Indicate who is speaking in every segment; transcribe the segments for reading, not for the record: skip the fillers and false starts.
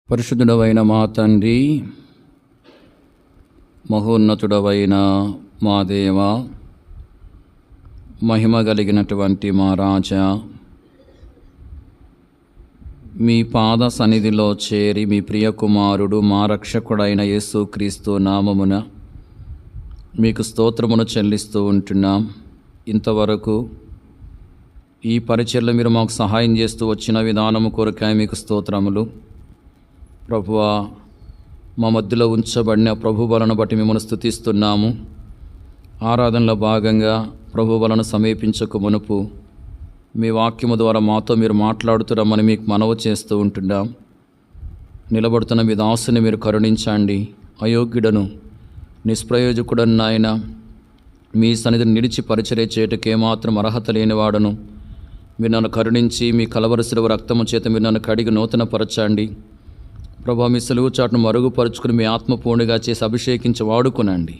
Speaker 1: పరిశుద్ధుడవైన మా తండ్రి, మహోన్నతుడవైన మా దేవ, మహిమ కలిగినటువంటి మా రాజా, మీ పాద సన్నిధిలో చేరి మీ ప్రియ కుమారుడు మా రక్షకుడైన యేసుక్రీస్తు నామమున మీకు స్తోత్రమును చెల్లిస్తూ ఉంటున్నాం. ఇంతవరకు ఈ పరిచర్లు మీరు మాకు సహాయం చేస్తూ వచ్చిన విధానము కొరకై మీకు స్తోత్రములు. ప్రభువా, మా మధ్యలో ఉంచబడిన ప్రభు వలన బట్టి మిమ్మల్ని స్తుతిస్తున్నాము. ఆరాధనలో భాగంగా ప్రభు వలన సమీపించక మునుపు మీ వాక్యము ద్వారా మాతో మీరు మాట్లాడుతురమ్మని మీకు మనవి చేస్తూ ఉంటున్నాం. నిలబడుతున్న మీ దాసుని మీరు కరుణించండి. అయోగ్యుడను నిష్ప్రయోజకుడను నాయన, మీ సన్నిధిని నిలిచి పరిచర్య చేయటకు ఏమాత్రం అర్హత లేనివాడను. మీరు నన్ను కరుణించి మీ కలవరి శిలువ రక్తము చేత మీరు నన్ను కడిగి నూతనపరచండి. ప్రభా, మీ సెలవు చాటును మరుగుపరుచుకుని మీ ఆత్మపూర్ణిగా చేసి అభిషేకించి వాడుకునండి.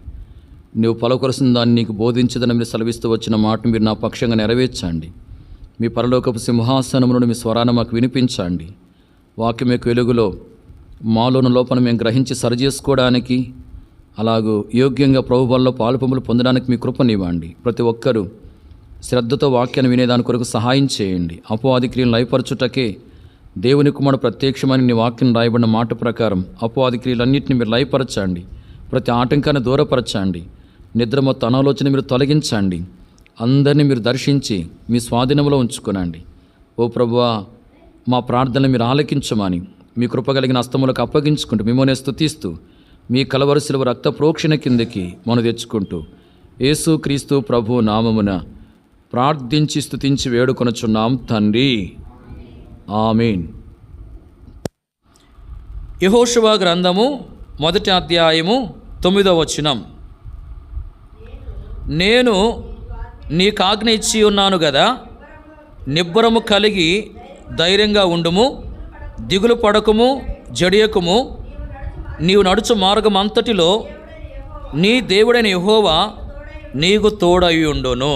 Speaker 1: నువ్వు పలకొలసిన దాన్ని నీకు బోధించదని మీరు సెలవిస్తూ వచ్చిన మాటను మీరు నా పక్షంగా నెరవేర్చండి. మీ పరలోకపు సింహాసనమును మీ స్వరాన్ని మాకు వినిపించండి. వాక్యం యొక్క వెలుగులో మాలోని లోపల మేము గ్రహించి సరిచేసుకోవడానికి, అలాగూ యోగ్యంగా ప్రభు వల్ల పాలుపొంపులు పొందడానికి మీ కృపనివ్వండి. ప్రతి ఒక్కరూ శ్రద్ధతో వాక్యాన్ని వినేదాని కొరకు సహాయం చేయండి. అపవాది క్రియలను లయపరచుటకే దేవుని కుమారుడు ప్రత్యక్షమని నీ వాక్యం రాయబడిన మాట ప్రకారం అపవాది క్రియలన్నింటినీ మీరు లయపరచండి. ప్రతి ఆటంకాన్ని దూరపరచండి. నిద్ర మొత్తం అనాలోచన మీరు తొలగించండి. అందరినీ మీరు దర్శించి మీ స్వాధీనంలో ఉంచుకునండి. ఓ ప్రభువా, మా ప్రార్థనలు మీరు ఆలకించమని మీ కృప కలిగిన హస్తములకు అప్పగించుకుంటూ మిమ్మల్ని స్తుతిస్తూ మీ కలవరి శిలువ రక్త ప్రోక్షణ కిందకి మనం తెచ్చుకుంటూ యేసుక్రీస్తు ప్రభు నామమున ప్రార్థించి స్తుతించి వేడుకొనుచున్నాం తండ్రి, ఆమేన్. యెహోషువ గ్రంథము 1వ అధ్యాయము 9వ వచనం. నేను నీకు ఆజ్ఞ ఇచ్చి ఉన్నాను కదా, నిబ్బరము కలిగి ధైర్యంగా ఉండుము, దిగులు పడకుము, జడియకుము. నీవు నడుచు మార్గం అంతటిలో నీ దేవుడైన యెహోవా నీకు తోడయ్యుండును.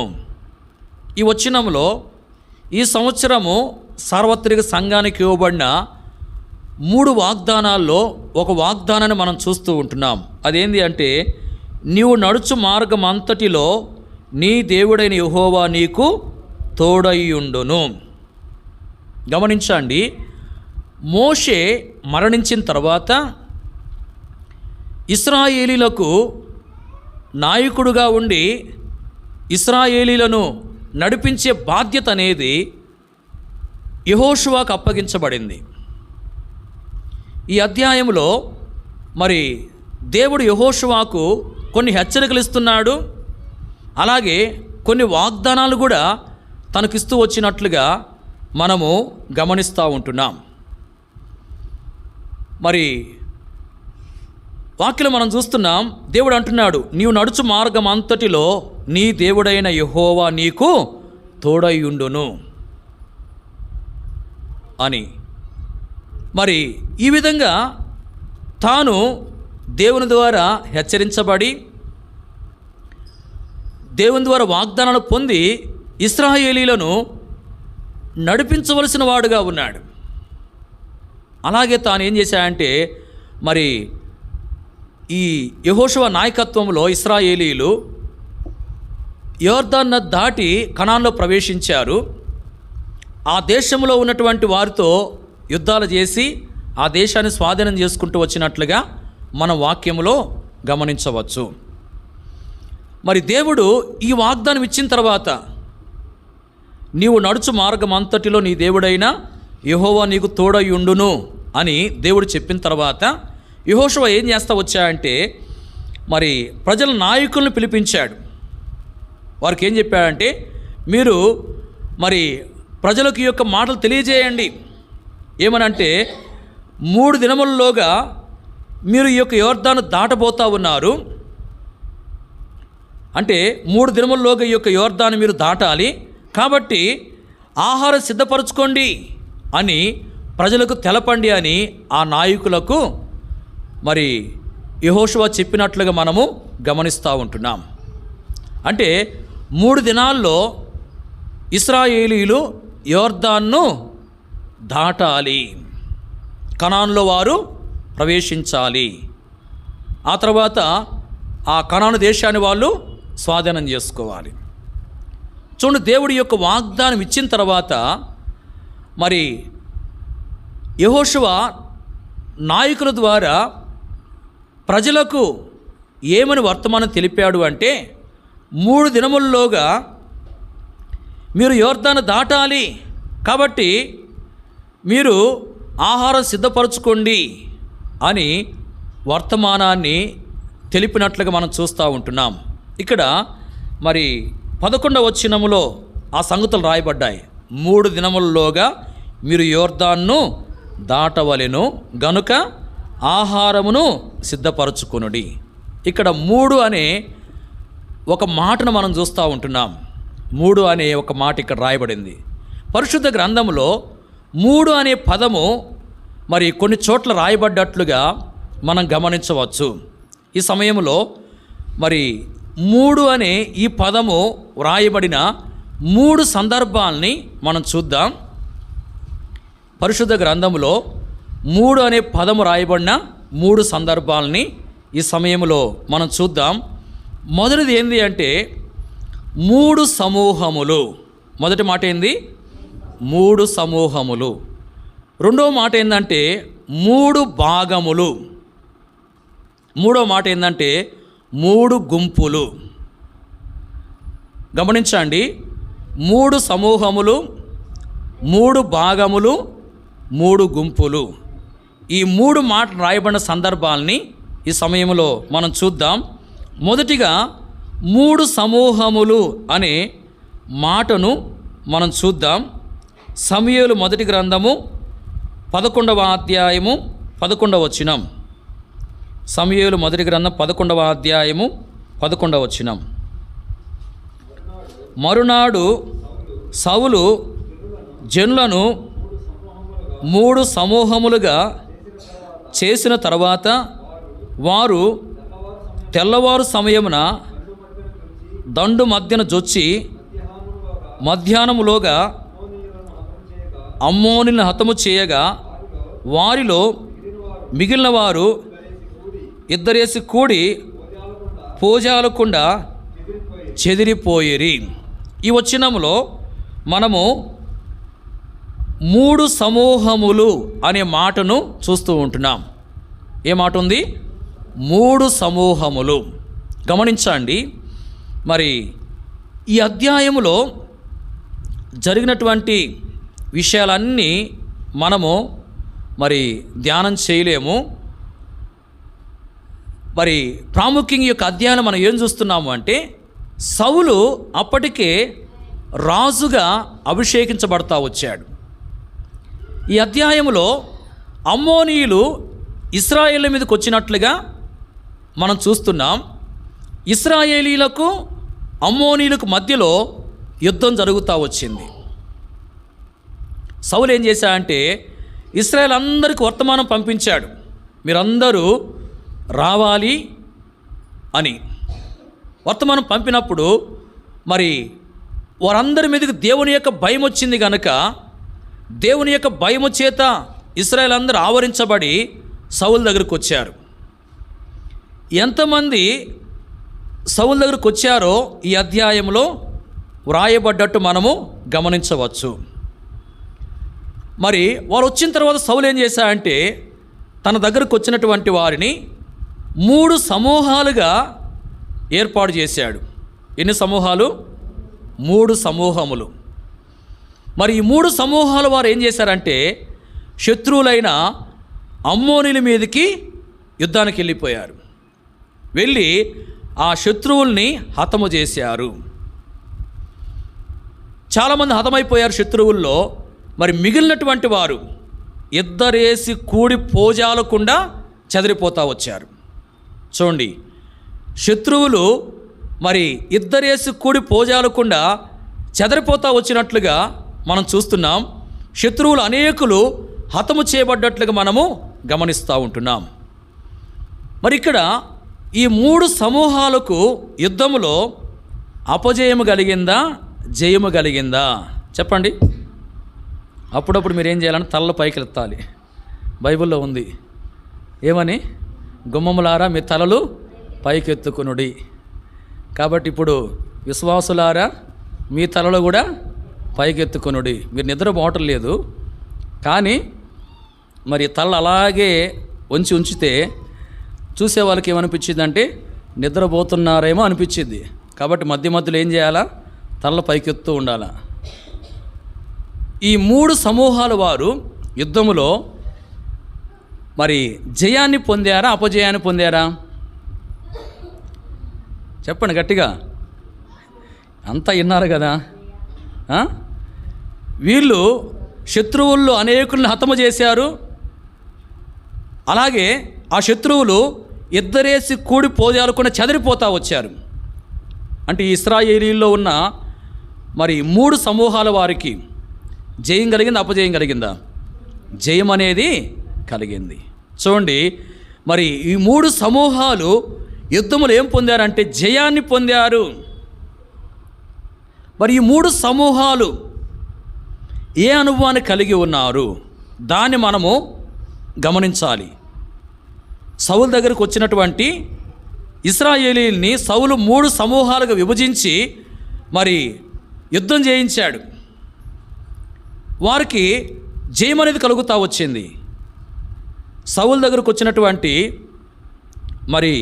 Speaker 1: ఈ వచనంలో ఈ సంవత్సరము సార్వత్రిక సంఘానికి ఇవ్వబడిన 3 వాగ్దానాల్లో ఒక వాగ్దానాన్ని మనం చూస్తూ ఉంటున్నాం. అదేంటి అంటే, నీవు నడుచు మార్గం అంతటిలో నీ దేవుడైన యెహోవా నీకు తోడయ్యుండును. గమనించండి, మోషే మరణించిన తర్వాత ఇశ్రాయేలీలకు నాయకుడుగా ఉండి ఇశ్రాయేలీలను నడిపించే బాధ్యత అనేది యెహోషువకు అప్పగించబడింది. ఈ అధ్యాయంలో మరి దేవుడు యెహోషువకు కొన్ని హెచ్చరికలు ఇస్తున్నాడు. అలాగే కొన్ని వాగ్దానాలు కూడా తనకిస్తూ వచ్చినట్లుగా మనము గమనిస్తూ ఉంటున్నాం. మరి వాక్యలో మనం చూస్తున్నాం, దేవుడు అంటున్నాడు, నీవు నడుచు మార్గం అంతటిలో నీ దేవుడైన యెహోవా నీకు తోడయ్యుండును అని. మరి ఈ విధంగా తాను దేవుని ద్వారా హెచ్చరించబడి దేవుని ద్వారా వాగ్దానాలు పొంది ఇశ్రాయేలీలను నడిపించవలసిన వాడుగా ఉన్నాడు. అలాగే తాను ఏం చేశాడంటే, మరి ఈ యెహోషువ నాయకత్వంలో ఇశ్రాయేలీలు యోర్దాను నది దాటి కనాన్లో ప్రవేశించారు. ఆ దేశంలో ఉన్నటువంటి వారితో యుద్ధాలు చేసి ఆ దేశాన్ని స్వాధీనం చేసుకుంటూ వచ్చినట్లుగా మన వాక్యములో గమనించవచ్చు. మరి దేవుడు ఈ వాగ్దానం ఇచ్చిన తర్వాత, నీవు నడుచు మార్గం అంతటిలో నీ దేవుడైన యెహోవా నీకు తోడయ్యుండును అని దేవుడు చెప్పిన తర్వాత యెహోషువ ఏం చేస్తా వచ్చాడంటే, మరి ప్రజల నాయకులను పిలిపించాడు. వారికి ఏం చెప్పాడంటే, మీరు మరి ప్రజలకు ఈ యొక్క మాటలు తెలియజేయండి. ఏమనంటే, 3 దినములలోగా మీరు ఈ యొక్క యోర్దాను దాటబోతా ఉన్నారు. అంటే 3 దినములలోగా ఈ యొక్క యోర్దాను మీరు దాటాలి. కాబట్టి ఆహారం సిద్ధపరచుకోండి అని ప్రజలకు తెలపండి అని ఆ నాయకులకు మరి యెహోషువ చెప్పినట్లుగా మనము గమనిస్తూ ఉంటున్నాం. అంటే 3 దినాల్లో ఇశ్రాయేలీలు యోర్దాన్ను దాటాలి.
Speaker 2: కనానులో వారు ప్రవేశించాలి. ఆ తర్వాత ఆ కనాను దేశాన్ని వాళ్ళు స్వాధీనం చేసుకోవాలి. చూడండి, దేవుడి యొక్క వాగ్దానం ఇచ్చిన తర్వాత మరి యెహోషువ నాయకుల ద్వారా ప్రజలకు ఏమని వర్తమానం తెలిపాడు అంటే, 3 దినముల్లోగా మీరు యోర్దాను దాటాలి, కాబట్టి మీరు ఆహారం సిద్ధపరచుకోండి అని వర్తమానాన్ని తెలిపినట్లుగా మనం చూస్తూ ఉంటున్నాం. ఇక్కడ మరి 11వ వచనములో ఆ సంగతులు రాయబడ్డాయి. 3 దినములలోగా మీరు యోర్దాన్ను దాటవలెను గనుక ఆహారమును సిద్ధపరచుకొనుడి. ఇక్కడ 3 అనే ఒక మాటను మనం చూస్తూ ఉంటున్నాం. 3 అనే ఒక మాట ఇక్కడ రాయబడింది. పరిశుద్ధ గ్రంథంలో 3 అనే పదము మరి కొన్ని చోట్ల రాయబడ్డట్లుగా మనం గమనించవచ్చు. ఈ సమయంలో మరి 3 అనే ఈ పదము వ్రాయబడిన 3 సందర్భాల్ని మనం చూద్దాం. పరిశుద్ధ గ్రంథంలో 3 అనే పదము రాయబడిన 3 సందర్భాలని ఈ సమయంలో మనం చూద్దాం. మొదటిది ఏంది అంటే 3 సమూహములు. మొదటి మాట ఏంది? 3 సమూహములు. రెండవ మాట ఏంటంటే 3 భాగములు. మూడవ మాట ఏంటంటే 3 గుంపులు. గమనించండి, 3 సమూహములు, 3 భాగములు, 3 గుంపులు. ఈ 3 మాటలు రాయబడిన సందర్భాలని ఈ సమయంలో మనం చూద్దాం. మొదటిగా 3 సమూహములు అనే మాటను మనం చూద్దాం. సమూయేలు మొదటి గ్రంథము 11వ అధ్యాయము 11వ వచనం. సమూయేలు మొదటి గ్రంథం 11వ అధ్యాయము 11వ వచనం. మరునాడు సౌలు జనులను 3 సమూహములుగా చేసిన తర్వాత వారు తెల్లవారు సమయమున దండు మధ్యన జొచ్చి మధ్యాహ్నములోగా అమ్మోనులను హతము చేయగా వారిలో మిగిలిన వారు ఇద్దరేసి కూడి పోజాలకుండా చెదిరిపోయిరి. ఈ వచనములో మనము 3 సమూహములు అనే మాటను చూస్తూ ఉంటున్నాం. ఏ మాట ఉంది? 3 సమూహములు. గమనించండి, మరి ఈ అధ్యాయములో జరిగినటువంటి విషయాలన్నీ మనము మరి ధ్యానం చేయలేము. మరి ప్రాముఖ్యంగా ఈ యొక్క అధ్యాయం మనం ఏం చూస్తున్నాము అంటే, సౌలు అప్పటికే రాజుగా అభిషేకించబడతా వచ్చాడు. ఈ అధ్యాయంలో అమ్మోనీయులు ఇశ్రాయేలు మీదకి వచ్చినట్లుగా మనం చూస్తున్నాం. ఇశ్రాయేలీలకు అమ్మోనీయులకు మధ్యలో యుద్ధం జరుగుతూ వచ్చింది. సౌలు ఏం చేశాడంటే ఇశ్రాయేల్ అందరికీ వర్తమానం పంపించాడు, మీరందరూ రావాలి అని. వర్తమానం పంపినప్పుడు మరి వారందరి మీదకి దేవుని యొక్క భయం వచ్చింది కనుక దేవుని యొక్క భయము చేత ఇశ్రాయేల్ అందరూ ఆవరించబడి సౌలు దగ్గరికి వచ్చారు. ఎంతమంది సౌలు దగ్గరికి వచ్చారో ఈ అధ్యాయంలో వ్రాయబడ్డట్టు మనము గమనించవచ్చు. మరి వారు వచ్చిన తర్వాత సౌలు ఏం చేశాడంటే తన దగ్గరకు వచ్చినటువంటి వారిని 3 సమూహాలుగా ఏర్పాటు చేశాడు. ఎన్ని సమూహాలు? 3 సమూహములు. మరి ఈ 3 సమూహాల వారు ఏం చేశారంటే శత్రువులైన అమ్మోనీయుల మీదకి యుద్ధానికి వెళ్ళిపోయారు. వెళ్ళి ఆ శత్రువుల్ని హతము చేశారు. చాలామంది హతమైపోయారు శత్రువుల్లో. మరి మిగిలినటువంటి వారు ఇద్దరేసి కూడి పోజాలకుండా చెదిరిపోతూ వచ్చారు. చూడండి, శత్రువులు మరి ఇద్దరేసి కూడి పోజాలకుండా చెదిరిపోతూ వచ్చినట్లుగా మనం చూస్తున్నాం. శత్రువులు అనేకులు హతము చేయబడ్డట్లుగా మనము గమనిస్తూ ఉంటున్నాం. మరి ఇక్కడ ఈ 3 సమూహాలకు యుద్ధములో అపజయము కలిగిందా, జయము కలిగిందా? చెప్పండి. అప్పుడప్పుడు మీరు ఏం చేయాలంటే తల్ల పైకి ఎత్తాలి. బైబిల్లో ఉంది. ఏమని? గుమ్మములారా మీ తలలు పైకెత్తుకునుడి. కాబట్టి ఇప్పుడు విశ్వాసులారా మీ తలలు కూడా పైకెత్తుకునుడి. మీరు నిద్రపోవటం లేదు, కానీ మరి తల అలాగే ఉంచితే చూసే వాళ్ళకి ఏమనిపించిందంటే నిద్రపోతున్నారేమో అనిపించింది. కాబట్టి మధ్య మధ్యలో ఏం చేయాలా? తల పైకెత్తూ ఉండాలా. ఈ 3 సమూహాల వారు యుద్ధములో మరి జయాన్ని పొందారా, అపజయాన్ని పొందారా? చెప్పండి గట్టిగా. అంతా విన్నారు కదా. వీళ్ళు శత్రువుల్లో అనేకుల్ని హతము చేశారు. అలాగే ఆ శత్రువులు ఇద్దరేసి కూడి పోజాలకుండా చెదిరిపోతూ వచ్చారు. అంటే ఇశ్రాయేలీల్లో ఉన్న మరి 3 సమూహాల వారికి జయం కలిగిందా, అపజయం కలిగిందా? జయం అనేది కలిగింది. చూడండి, మరి ఈ 3 సమూహాలు యుద్ధములు ఏం పొందారంటే జయాన్ని పొందారు. మరి ఈ 3 సమూహాలు ఏ అనుభవాన్ని కలిగి ఉన్నారు? దాన్ని మనము గమనించాలి. సౌలు దగ్గరకు వచ్చినటువంటి ఇశ్రాయేలీల్ని సౌలు 3 సమూహాలుగా విభజించి మరి యుద్ధం చేయించాడు. వారికి జయం అనేది కలుగుతూ వచ్చింది. సౌలు దగ్గరకు వచ్చినటువంటి మరి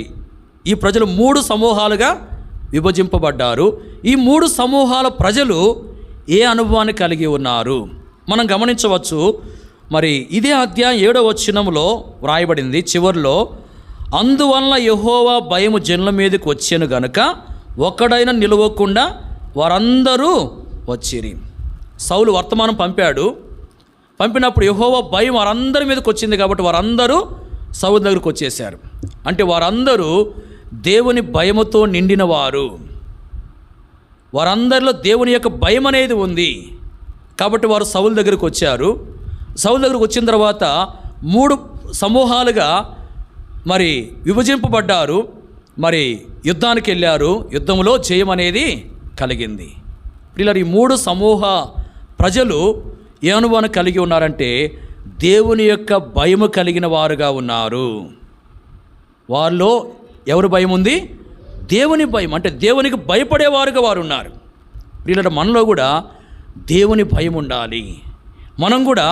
Speaker 2: ఈ ప్రజలు 3 సమూహాలుగా విభజింపబడ్డారు. ఈ 3 సమూహాల ప్రజలు ఏ అనుభవాన్ని కలిగి ఉన్నారు మనం గమనించవచ్చు. మరి ఇదే అధ్యాయం 7వ వచనంలో వ్రాయబడింది చివరిలో, అందువలన యెహోవా భయము జనుల మీదకి వచ్చెను గనుక ఒక్కడైనా నిలవకుండా వారందరూ వచ్చిరి. సౌలు వర్తమానం పంపినప్పుడు యెహోవా భయం వారందరి మీదకి వచ్చింది కాబట్టి వారందరూ సౌలు దగ్గరకు వచ్చేసారు. అంటే వారందరూ దేవుని భయముతో నిండిన వారు. వారందరిలో దేవుని యొక్క భయం అనేది ఉంది కాబట్టి వారు సౌలు దగ్గరకు వచ్చారు. సౌలు దగ్గరకు వచ్చిన తర్వాత 3 సమూహాలుగా మరి విభజింపబడ్డారు. మరి యుద్ధానికి వెళ్ళారు. యుద్ధంలో జయం అనేది కలిగింది. ఇలా ఈ 3 సమూహ ప్రజలు ఏ అనుభవాన్ని కలిగి ఉన్నారంటే దేవుని యొక్క భయము కలిగిన వారుగా ఉన్నారు. వారిలో ఎవరు భయం ఉంది? దేవుని భయం. అంటే దేవునికి భయపడేవారుగా వారు ఉన్నారు. వీళ్ళ మనలో కూడా దేవుని భయం ఉండాలి. మనం కూడా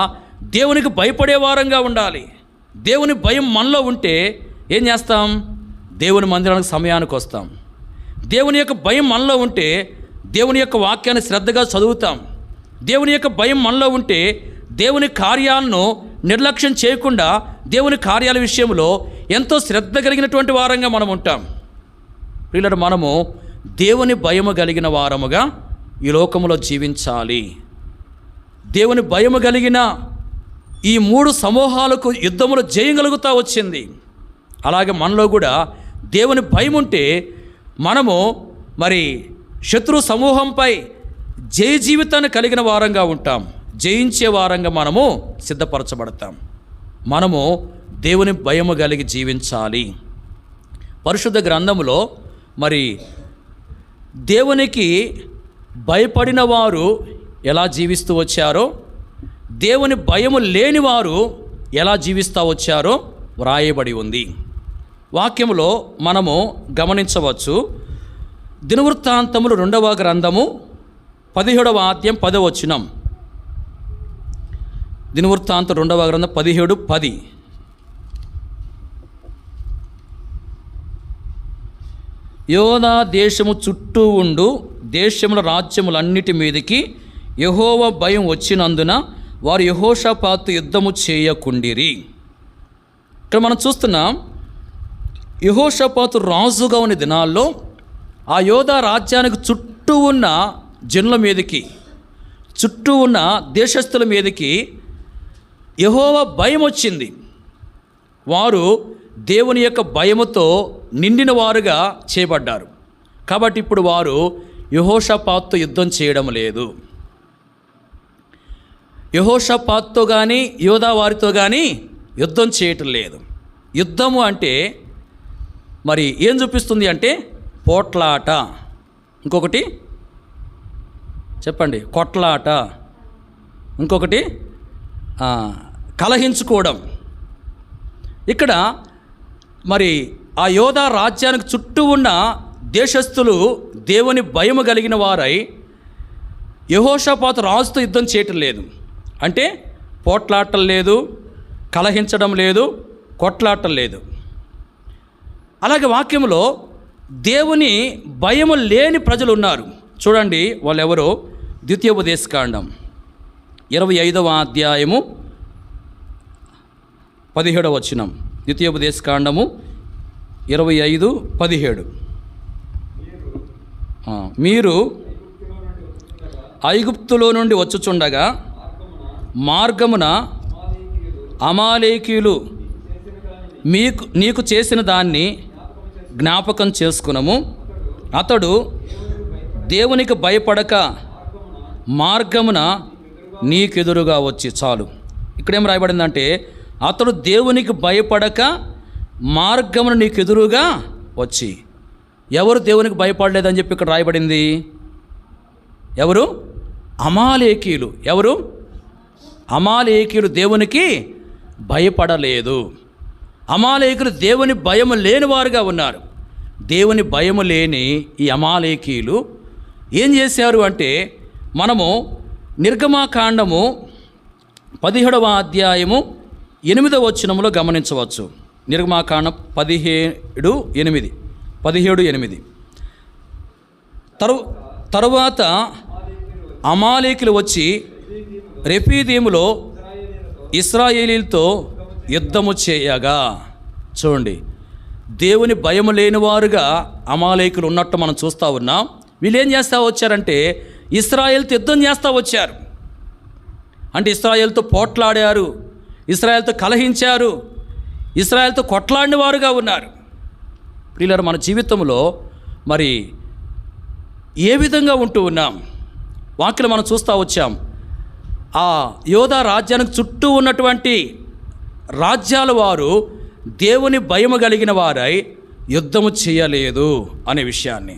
Speaker 2: దేవునికి భయపడేవారంగా ఉండాలి. దేవుని భయం మనలో ఉంటే ఏం చేస్తాం? దేవుని మందిరానికి సమయానికి వస్తాం. దేవుని యొక్క భయం మనలో ఉంటే దేవుని యొక్క వాక్యాన్ని శ్రద్ధగా చదువుతాం. దేవుని యొక్క భయం మనలో ఉంటే దేవుని కార్యాలను నిర్లక్ష్యం చేయకుండా దేవుని కార్యాల విషయంలో ఎంతో శ్రద్ధ కలిగినటువంటి వారంగా మనం ఉంటాం. పిల్లలు, మనము దేవుని భయము కలిగిన వారముగా ఈ లోకములో జీవించాలి. దేవుని భయము కలిగిన ఈ 3 సమూహాలకు యుద్ధములో జయం కలుగుతూ వచ్చింది. అలాగే మనలో కూడా దేవుని భయం ఉంటే మనము మరి శత్రు సమూహంపై జయ జీవితాన్ని కలిగిన వారంగా ఉంటాం. జయించే వారంగా మనము సిద్ధపరచబడతాం. మనము దేవుని భయము కలిగి జీవించాలి. పరిశుద్ధ గ్రంథములో మరి దేవునికి భయపడిన వారు ఎలా జీవిస్తూ వచ్చారో, దేవుని భయము లేని వారు ఎలా జీవిస్తూ వచ్చారో వ్రాయబడి ఉంది. వాక్యములో మనము గమనించవచ్చు. దినవృత్తాంతములు 2వ గ్రంథము 17వ అధ్యాయం 10వ వచనం. దినవృత్తాంతం 2వ గ్రంథం 17:10. యోదా దేశము చుట్టూ ఉండు దేశముల రాజ్యములన్నిటి మీదకి యెహోవా భయం వచ్చినందున వారు యెహోషాపాతు యుద్ధము చేయకుండిరి. ఇక్కడ మనం చూస్తున్నాం, యెహోషాపాతు రాజుగా ఉన్న దినాల్లో ఆ యోధా రాజ్యానికి చుట్టూ ఉన్న జనుల మీదకి, చుట్టూ ఉన్న దేశస్థుల మీదకి యెహోవా భయం వచ్చింది. వారు దేవుని యొక్క భయముతో నిండిన వారుగా చేయబడ్డారు. కాబట్టి ఇప్పుడు వారు యెహోషాపాతుతో యుద్ధం చేయడం లేదు. యెహోషాపాతుతో కానీ యోధా వారితో కానీ యుద్ధం చేయటం లేదు. యుద్ధము అంటే మరి ఏం చూపిస్తుంది అంటే పోట్లాట. ఇంకొకటి చెప్పండి, కొట్లాట. ఇంకొకటి కలహించుకోవడం. ఇక్కడ మరి ఆ యోధా రాజ్యానికి చుట్టూ ఉన్న దేశస్థులు దేవుని భయము కలిగిన వారై యెహోషాపాతు రాజుతో యుద్ధం చేయటం లేదు. అంటే పోట్లాటం లేదు, కలహించడం లేదు, కొట్లాటం లేదు. అలాగే వాక్యంలో దేవుని భయము లేని ప్రజలు ఉన్నారు. చూడండి వాళ్ళెవరో. ద్వితీయోపదేశకాండం 25వ అధ్యాయము 17వ వచనం. ద్వితీయోపదేశకాండము 25:17. మీరు ఐగుప్తులో నుండి వచ్చుచుండగా మార్గమున అమాలేకీయులు నీకు చేసిన దాన్ని జ్ఞాపకం చేసుకునము. అతడు దేవునికి భయపడక మార్గమున నీకెదురుగా వచ్చి. చాలు. ఇక్కడేం రాయబడిందంటే అతడు దేవునికి భయపడక మార్గమున నీకెదురుగా వచ్చి. ఎవరు దేవునికి భయపడలేదని చెప్పి ఇక్కడ రాయబడింది? ఎవరు? అమాలేకీయులు. ఎవరు? అమాలేకీయులు దేవునికి భయపడలేదు. అమాలేకీయులు దేవుని భయము లేని వారుగా ఉన్నారు. దేవుని భయము లేని ఈ అమాలేకీయులు ఏం చేశారు అంటే, మనము నిర్గమాకాండము 17వ అధ్యాయము 8వ వచనములో గమనించవచ్చు. నిర్గమాకాండం 17:8. తరువాత అమాలేకీయులు వచ్చి రెఫీదీములో ఇశ్రాయేలీలతో యుద్ధము చేయగా. చూడండి, దేవుని భయము లేనివారుగా అమాలేకీయులు ఉన్నట్టు మనం చూస్తూ ఉన్నాం. వీళ్ళు ఏం చేస్తూ వచ్చారంటే ఇశ్రాయేలుతో యుద్ధం చేస్తూ వచ్చారు. అంటే ఇశ్రాయేలుతో పోట్లాడారు, ఇశ్రాయేలుతో కలహించారు, ఇశ్రాయేలుతో కొట్లాడిన వారుగా ఉన్నారు. ప్రియులారా, మన జీవితంలో మరి ఏ విధంగా ఉంటూ ఉన్నాం? వాక్యలో మనం చూస్తూ వచ్చాం. ఆ యోధా రాజ్యానికి చుట్టూ ఉన్నటువంటి రాజ్యాల వారు దేవుని భయము కలిగిన వారై యుద్ధము చేయలేదు అనే విషయాన్ని.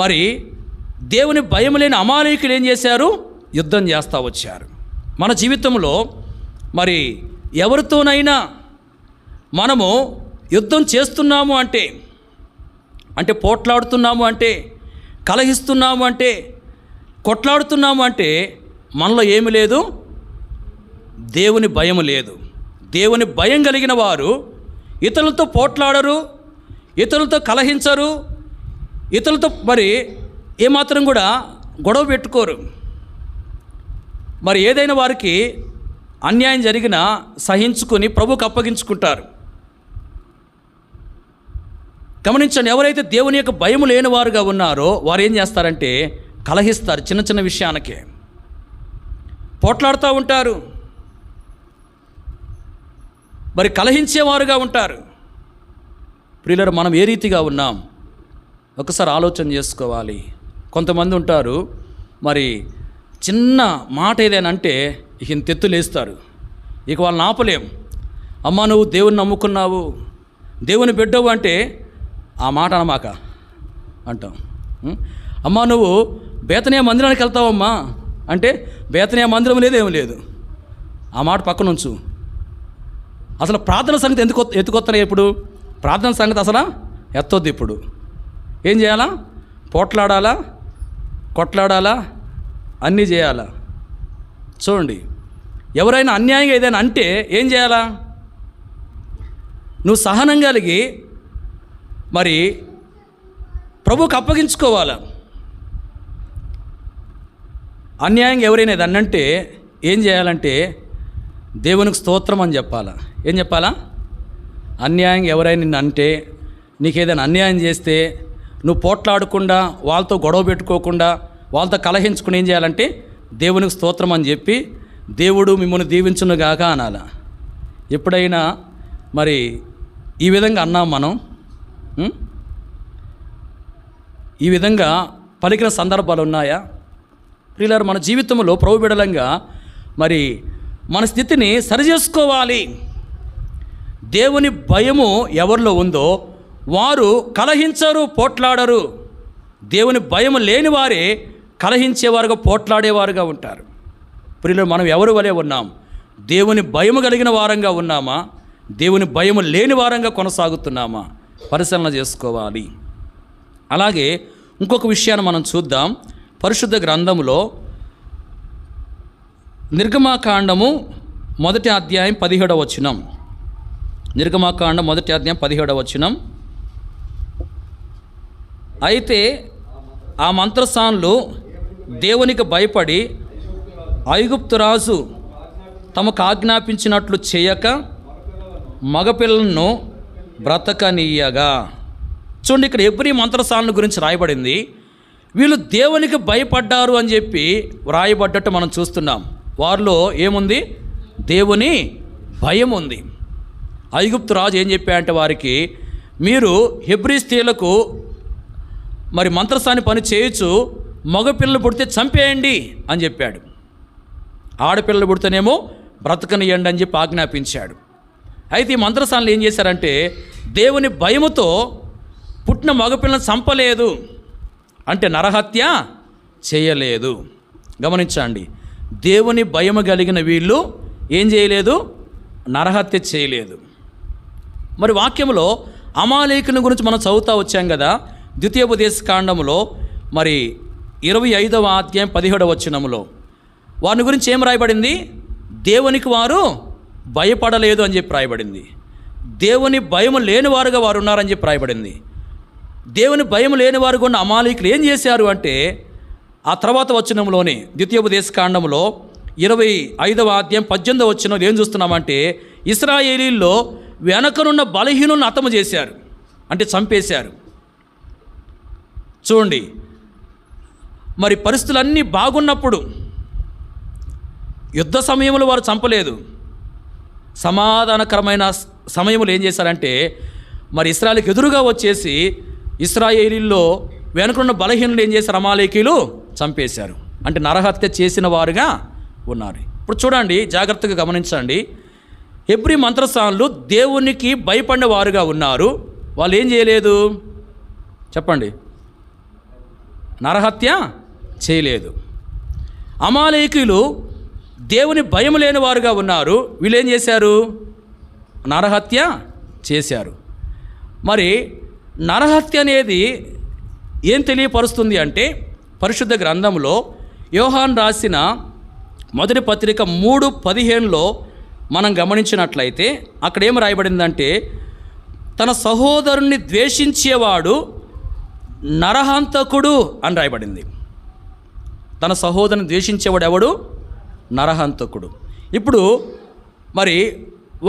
Speaker 2: మరి దేవుని భయం లేని అమాలేకీయులు ఏం చేశారు? యుద్ధం చేస్తూ వచ్చారు. మన జీవితంలో మరి ఎవరితోనైనా మనము యుద్ధం చేస్తున్నాము అంటే, పోట్లాడుతున్నాము అంటే, కలహిస్తున్నాము అంటే, కొట్లాడుతున్నాము అంటే మనలో ఏమి లేదు? దేవుని భయం లేదు. దేవుని భయం కలిగిన వారు ఇతరులతో పోట్లాడరు, ఇతరులతో కలహించరు, ఇతరులతో మరి ఏమాత్రం కూడా గొడవ పెట్టుకోరు. మరి ఏదైనా వారికి అన్యాయం జరిగినా సహించుకొని ప్రభువుకు అప్పగించుకుంటారు. గమనించండి, ఎవరైతే దేవుని యొక్క భయం లేని వారుగా ఉన్నారో వారు ఏం చేస్తారంటే కలహిస్తారు. చిన్న చిన్న విషయానికే పోట్లాడుతూ ఉంటారు, మరి కలహించేవారుగా ఉంటారు. ప్రియులారా, మనం ఏ రీతిగా ఉన్నాం ఒకసారి ఆలోచన చేసుకోవాలి. కొంతమంది ఉంటారు, మరి చిన్న మాట ఏదైనా అంటే ఇక తెత్తులేస్తారు. ఇక వాళ్ళని ఆపలేం. అమ్మ నువ్వు దేవుని నమ్ముకున్నావు, దేవుని బిడ్డవు అంటే ఆ మాట అనమాక అంటాం. అమ్మ నువ్వు బేతనియా మందిరానికి వెళ్తావమ్మా అంటే బేతనియా మందిరం లేదేం లేదు, ఆ మాట పక్కనుంచు. అసలు ప్రార్థన సంగతి ఎందుకు ఎత్తుకొస్తున్నాయి? ఇప్పుడు ప్రార్థన సంగతి అసలు ఎత్తొద్దు. ఇప్పుడు ఏం చేయాలా? పోట్లాడాలా, కొట్లాడాలా, అన్నీ చేయాలా? చూడండి, ఎవరైనా అన్యాయంగా ఏదైనా అంటే ఏం చేయాలా? నువ్వు సహనం కలిగి మరి ప్రభువుకు అప్పగించుకోవాలా. అన్యాయంగా ఎవరైనా ఏదన్నా అంటే ఏం చేయాలంటే దేవునికి స్తోత్రం అని చెప్పాలా. ఏం చెప్పాలా? అన్యాయంగా ఎవరైనా నిన్ను అంటే, నీకేదైనా అన్యాయం చేస్తే నువ్వు పోట్లాడకుండా, వాళ్ళతో గొడవ పెట్టుకోకుండా, వాళ్ళతో కలహించుకుని ఏం చేయాలంటే దేవునికి స్తోత్రం అని చెప్పి దేవుడు మిమ్మల్ని దీవించునుగాక అనాలా. ఎప్పుడైనా మరి ఈ విధంగా అన్నాం మనం? ఈ విధంగా పలికిన సందర్భాలు ఉన్నాయా? ప్రియులారా, మన జీవితంలో ప్రభు బిడ్డలంగా మరి మన స్థితిని సరిచేసుకోవాలి. దేవుని భయము ఎవరిలో ఉందో వారు కలహించరు, పోట్లాడరు. దేవుని భయం లేని వారే కలహించేవారుగా, పోట్లాడేవారుగా ఉంటారు. ప్రియులారా, మనం ఎవరి వలె ఉన్నాం? దేవుని భయము కలిగిన వారంగా ఉన్నామా, దేవుని భయము లేని వారంగా కొనసాగుతున్నామా పరిశీలన చేసుకోవాలి. అలాగే ఇంకొక విషయాన్ని మనం చూద్దాం. పరిశుద్ధ గ్రంథములో నిర్గమాకాండము 1వ అధ్యాయం 17వ వచనం. నిర్గమాకాండం 1వ అధ్యాయం 17వ వచనం. అయితే ఆ మంత్రసానులు దేవునికి భయపడి ఐగుప్తు రాజు తమకు ఆజ్ఞాపించినట్లు చేయక మగపిల్లలను బ్రతకనీయగా. చూడండి, ఇక్కడ హెబ్రీ మంత్రసానుల గురించి రాయబడింది. వీళ్ళు దేవునికి భయపడ్డారు అని చెప్పి వ్రాయబడ్డట్టు మనం చూస్తున్నాం. వారిలో ఏముంది? దేవుని భయం ఉంది. ఐగుప్తు రాజు ఏం చెప్పాడంటే వారికి, మీరు హెబ్రీ స్త్రీలకు మరి మంత్రసాని పని చేయొచ్చు, మగపిల్లలు పుడితే చంపేయండి అని చెప్పాడు. ఆడపిల్లలు పుడితేనేమో బ్రతకనియండి అని చెప్పి ఆజ్ఞాపించాడు. అయితే ఈ మంత్రసానులు ఏం చేశారంటే దేవుని భయముతో పుట్టిన మగపిల్లని చంపలేదు, అంటే నరహత్య చేయలేదు. గమనించండి, దేవుని భయము కలిగిన వీళ్ళు ఏం చేయలేదు? నరహత్య చేయలేదు. మరి వాక్యంలో అమాలేకుని గురించి మనం చదువుతూ వచ్చాం కదా. ద్వితీయోపదేశకాండములో మరి 25వ అధ్యాయం 17వ వచనములో వారి గురించి ఏం రాయబడింది? దేవునికి వారు భయపడలేదు అని చెప్పి రాయబడింది. దేవుని భయం లేనివారుగా వారు ఉన్నారని చెప్పి రాయబడింది. దేవుని భయం లేనివారు కూడా అమాలేకులు ఏం చేశారు అంటే, ఆ తర్వాత వచనంలోనే ద్వితీయోపదేశకాండంలో 25వ అధ్యాయం 18వ వచనంలో ఏం చూస్తున్నామంటే, ఇశ్రాయేలీల్లో వెనకనున్న బలహీనులను హతము చేశారు, అంటే చంపేశారు. చూడండి, మరి పరిస్థితులన్నీ బాగున్నప్పుడు యుద్ధ సమయంలో వారు చంపలేదు. సమాధానకరమైన సమయంలో ఏం చేశారంటే, మరి ఇశ్రాయేలుకి ఎదురుగా వచ్చేసి ఇశ్రాయేలీల్లో వెనుకనున్న బలహీనులు ఏం చేశారు? అమాలేకీలు చంపేశారు, అంటే నరహత్య చేసిన వారుగా ఉన్నారు. ఇప్పుడు చూడండి, జాగ్రత్తగా గమనించండి. హెబ్రీ మంత్రసానులు దేవునికి భయపడిన వారుగా ఉన్నారు. వాళ్ళు ఏం చేయలేదు? చెప్పండి. నరహత్య చేయలేదు. అమాలేకీలు దేవుని భయం లేని వారుగా ఉన్నారు. వీళ్ళు ఏం చేశారు? నరహత్య చేశారు. మరి నరహత్య అనేది ఏం తెలియపరుస్తుంది అంటే, పరిశుద్ధ గ్రంథంలో యోహాను రాసిన మొదటి పత్రిక 3:15లో మనం గమనించినట్లయితే అక్కడ ఏం రాయబడిందంటే, తన సహోదరుణ్ణి ద్వేషించేవాడు నరహంతకుడు అని రాయబడింది. తన సహోదరుని ద్వేషించేవాడు ఎవడు? నరహంతకుడు. ఇప్పుడు మరి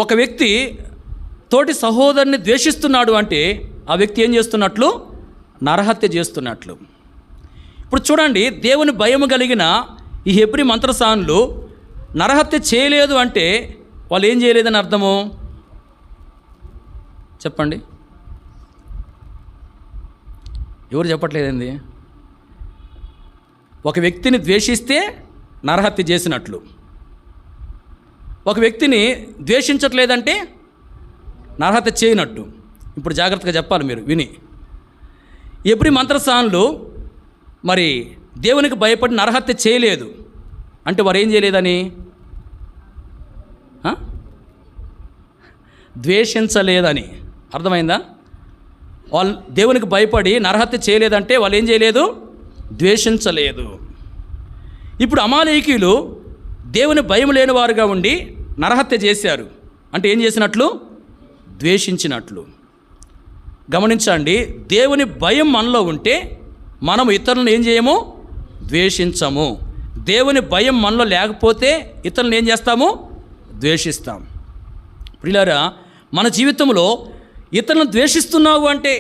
Speaker 2: ఒక వ్యక్తి తోటి సహోదరుని ద్వేషిస్తున్నాడు అంటే ఆ వ్యక్తి ఏం చేస్తున్నట్లు? నరహత్య చేస్తున్నట్లు. ఇప్పుడు చూడండి, దేవుని భయం కలిగిన ఈ హెబ్రీ మంత్రసానులు నరహత్య చేయలేదు అంటే వాళ్ళు ఏం చేయలేదని అర్థము? చెప్పండి, ఎవరు చెప్పట్లేదండి? ఒక వ్యక్తిని ద్వేషిస్తే నరహత్య చేసినట్లు, ఒక వ్యక్తిని ద్వేషించట్లేదంటే నరహత్య చేయనట్టు. ఇప్పుడు జాగ్రత్తగా చెప్పాలి మీరు విని. హెబ్రీ మంత్రసానులు మరి దేవునికి భయపడి నరహత్య చేయలేదు అంటే వారు ఏం చేయలేదని? ద్వేషించలేదని. అర్థమైందా? వాళ్ళు దేవునికి భయపడి నరహత్య చేయలేదంటే వాళ్ళు ఏం చేయలేదు? ద్వేషించలేదు. ఇప్పుడు అమాలేకీయులు దేవుని భయం లేని వారుగా ఉండి నరహత్య చేశారు అంటే ఏం చేసినట్లు? ద్వేషించినట్లు. గమనించండి, దేవుని భయం మనలో ఉంటే మనం ఇతరులను ఏం చేయము? ద్వేషించము. దేవుని భయం మనలో లేకపోతే ఇతరులను ఏం చేస్తాము? ద్వేషిస్తాం. ప్రియులారా, మన జీవితంలో ఇతరులను ద్వేషిస్తున్నావు అంటే,